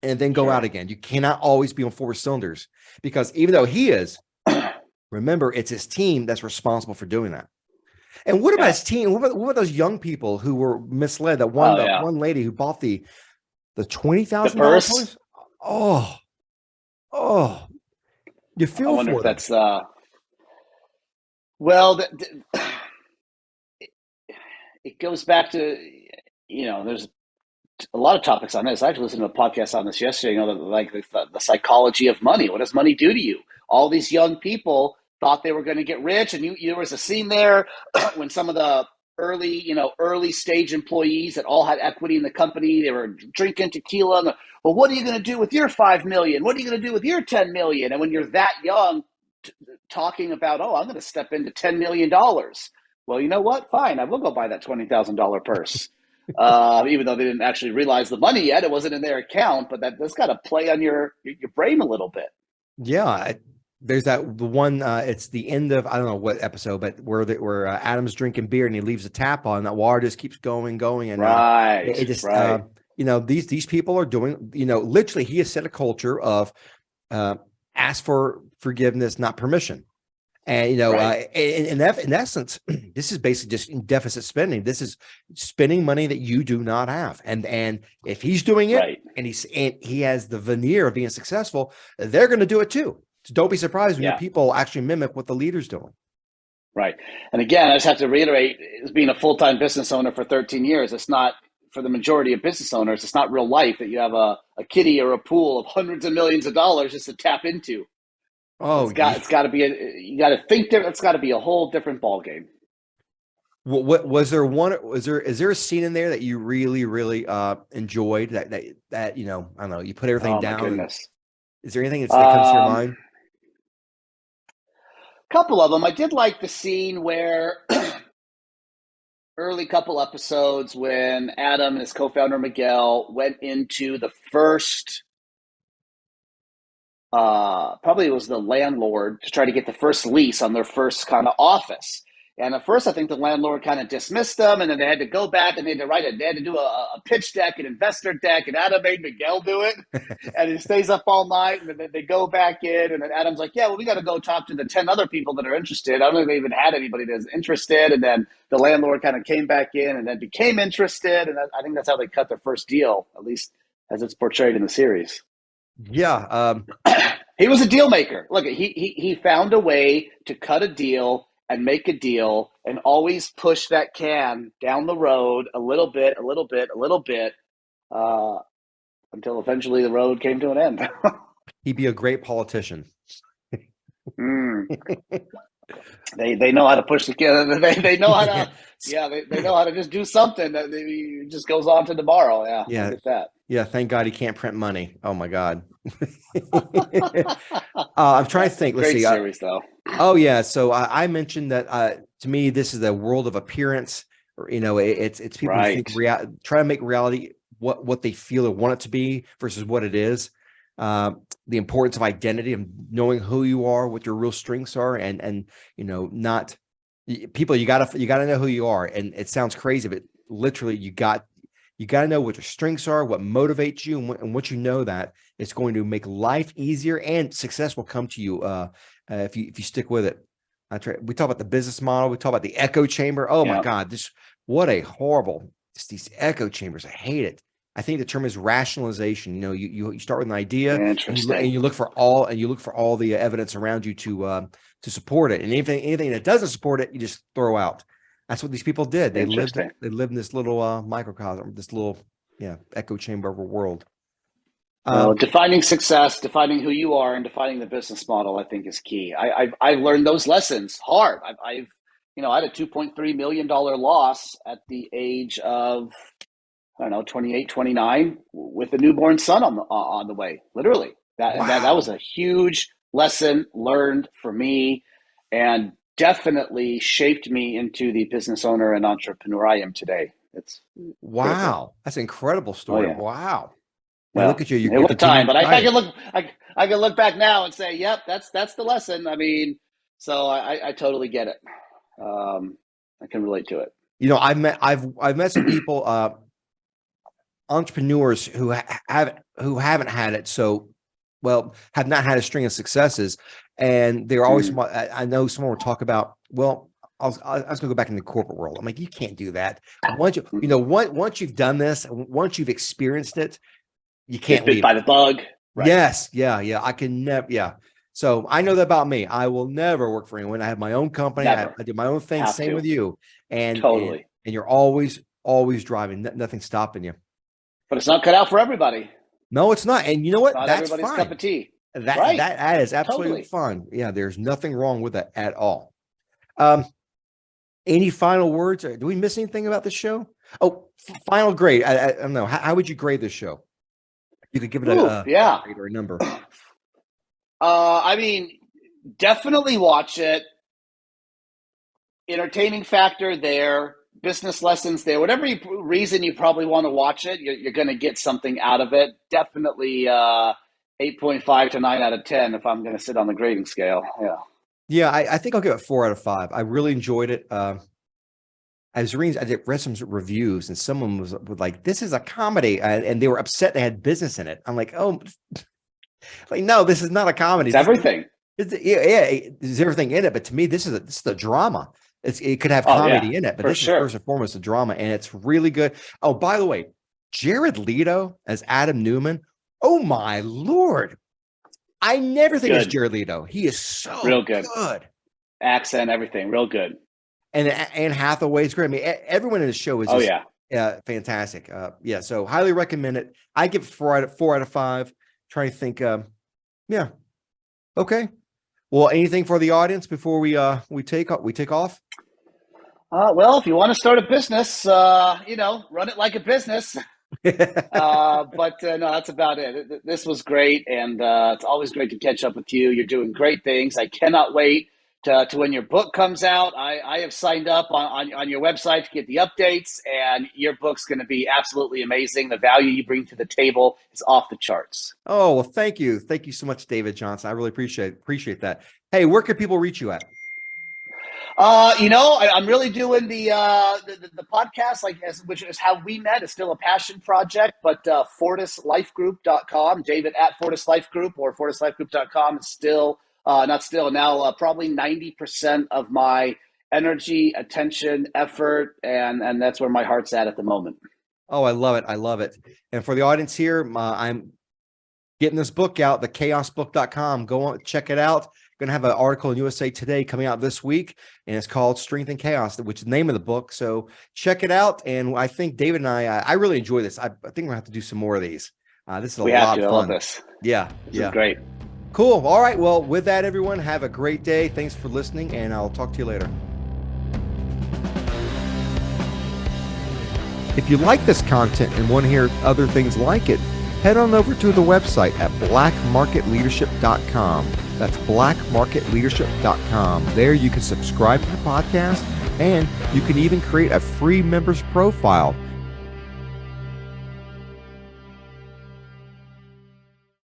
and then go out again. You cannot always be on four cylinders, because even though he is, remember, it's his team that's responsible for doing that. And what about his team? What about those young people who were misled? That one lady who bought the $20,000 purse. Oh, you feel I wonder for if them. that's well. It goes back to there's a lot of topics on this. I actually listened to a podcast on this yesterday. The psychology of money. What does money do to you? All these young people thought they were going to get rich, and there was a scene there when some of the early stage employees that all had equity in the company, they were drinking tequila. Well, what are you going to do with your $5 million? What are you going to do with your $10 million? And when you're that young, talking about, I'm going to step into $10 million. Well, you know what? Fine, I will go buy that $20,000 purse. Even though they didn't actually realize the money yet, it wasn't in their account, but that's got to play on your brain a little bit. Yeah, there's the one. It's the end of I don't know what episode, but where Adam's drinking beer and he leaves the tap on. That water just keeps going, and it just these people are doing. Literally, he has set a culture of ask for forgiveness, not permission. And in essence, this is basically just deficit spending. This is spending money that you do not have. And if he's doing it, and he has the veneer of being successful, they're going to do it too. So don't be surprised when your people actually mimic what the leader's doing. Right. And again, I just have to reiterate, as being a full-time business owner for 13 years, it's not, for the majority of business owners, it's not real life that you have a kitty or a pool of hundreds of millions of dollars just to tap into. Oh, it's got to be you got to think different. It's got to be a whole different ball game. What was there one? Is there a scene in there that you really enjoyed? That I don't know. You put everything down. My goodness. Is there anything that comes to your mind? A couple of them. I did like the scene where early couple episodes when Adam and his co-founder Miguel went into the first. Probably it was the landlord to try to get the first lease on their first kind of office. And at first, I think the landlord kind of dismissed them, and then they had to go back and they had to do a pitch deck, an investor deck, and Adam made Miguel do it. And he stays up all night, and then they go back in, and then Adam's like, yeah, well, we got to go talk to the 10 other people that are interested. I don't think they even had anybody that's interested. And then the landlord kind of came back in and then became interested. And I think that's how they cut their first deal, at least as it's portrayed in the series. Yeah. He was a deal maker. Look, he found a way to cut a deal and make a deal and always push that can down the road a little bit, until eventually the road came to an end. He'd be a great politician. Mm. They know how to push the kid. They know how to they know how to just do something that just goes on to tomorrow. Yeah, Yeah. look at that. Yeah, thank God he can't print money. Oh my God. I'm trying to think. Let's Great see. series though. Oh yeah. So I mentioned that to me, this is a world of appearance. Or, it's people who think try to make reality what they feel or want it to be versus what it is. The importance of identity and knowing who you are, what your real strengths are, and not people. You gotta know who you are. And it sounds crazy, but literally, you got to know what your strengths are, what motivates you, and what you know that it's going to make life easier and success will come to you if you stick with it. We talk about the business model. We talk about the echo chamber. Oh my God, what a horrible, these echo chambers. I hate it. I think the term is rationalization. You start with an idea and you look for all the evidence around you to support it. And anything that doesn't support it, you just throw out. That's what these people did. They lived in this little microcosm, this little echo chamber of a world. Defining success, defining who you are, and defining the business model, I think, is key. I've learned those lessons hard. I had a $2.3 million loss at the age of 28, 29, with a newborn son on the way. Literally, that was a huge lesson learned for me, and definitely shaped me into the business owner and entrepreneur I am today. It's wow, that's an incredible story. Oh, yeah. Wow. Well, look at you. It was time, but I can look back now and say, yep, that's the lesson. I mean, so I totally get it. I can relate to it. I've met some people, entrepreneurs who haven't had it have not had a string of successes, and they're always. I know someone will talk about. Well, I was going to go back in the corporate world. I'm like, you can't do that. Once you've done this, once you've experienced it, you can't leave. By the bug. Right. Yes. Yeah. I can never. Yeah. So I know that about me. I will never work for anyone. I have my own company. I do my own thing. Same with you. And totally. And you're always driving. Nothing stopping you. But it's not cut out for everybody. No, it's not. And you know what? Not That's everybody's fine. Cup of tea. That is absolutely fun. Yeah, there's nothing wrong with that at all. Any final words? Do we miss anything about the show? Oh, final grade. I don't know. How would you grade this show? You could give it a grade or a number. I mean, definitely watch it. Entertaining factor there. Business lessons there. Whatever reason you probably want to watch it, you're going to get something out of it. Definitely 8.5 to 9 out of 10 if I'm going to sit on the grading scale. Yeah, I think I'll give it 4 out of 5. I really enjoyed it. I read some reviews, and someone was like, "This is a comedy," and they were upset they had business in it. I'm like, "Oh, like no, this is not a comedy. It's everything. There's everything in it, but to me, this is a drama. It could have comedy in it, but this is first and foremost a drama, and it's really good. Oh, by the way, Jared Leto as Adam Neumann. Oh my Lord. I never think it's Jared Leto. He is so real good. Accent, everything, real good. And Anne Hathaway's great. I mean, everyone in the show is fantastic. So highly recommend it. I give it 4 out of 5. Trying to think. Okay. Well, anything for the audience before we take off? Well, if you want to start a business, run it like a business. But no, that's about it. This was great, and it's always great to catch up with you. You're doing great things. I cannot wait to when your book comes out. I have signed up on your website to get the updates, and your book's going to be absolutely amazing. The value you bring to the table is off the charts. Oh, well, thank you so much, David Johnson. I really appreciate that. Hey, where can people reach you at? I'm really doing the podcast, which is how we met. It's still a passion project, but FortisLifeGroup.com, David at FortisLifeGroup or FortisLifeGroup.com is still probably 90% of my energy, attention, effort, and that's where my heart's at the moment. Oh, I love it. And for the audience here, I'm getting this book out, thechaosbook.com. Go on, check it out. Going to have an article in USA Today coming out this week, and it's called Strength and Chaos, which is the name of the book. So check it out. And I think David and I really enjoy this. I think we'll have to do some more of these. This is a We have lot to. of I love fun. this. Yeah. This is great. Cool. All right. Well, with that, everyone, have a great day. Thanks for listening, and I'll talk to you later. If you like this content and want to hear other things like it, head on over to the website at blackmarketleadership.com. That's blackmarketleadership.com. There you can subscribe to the podcast, and you can even create a free members profile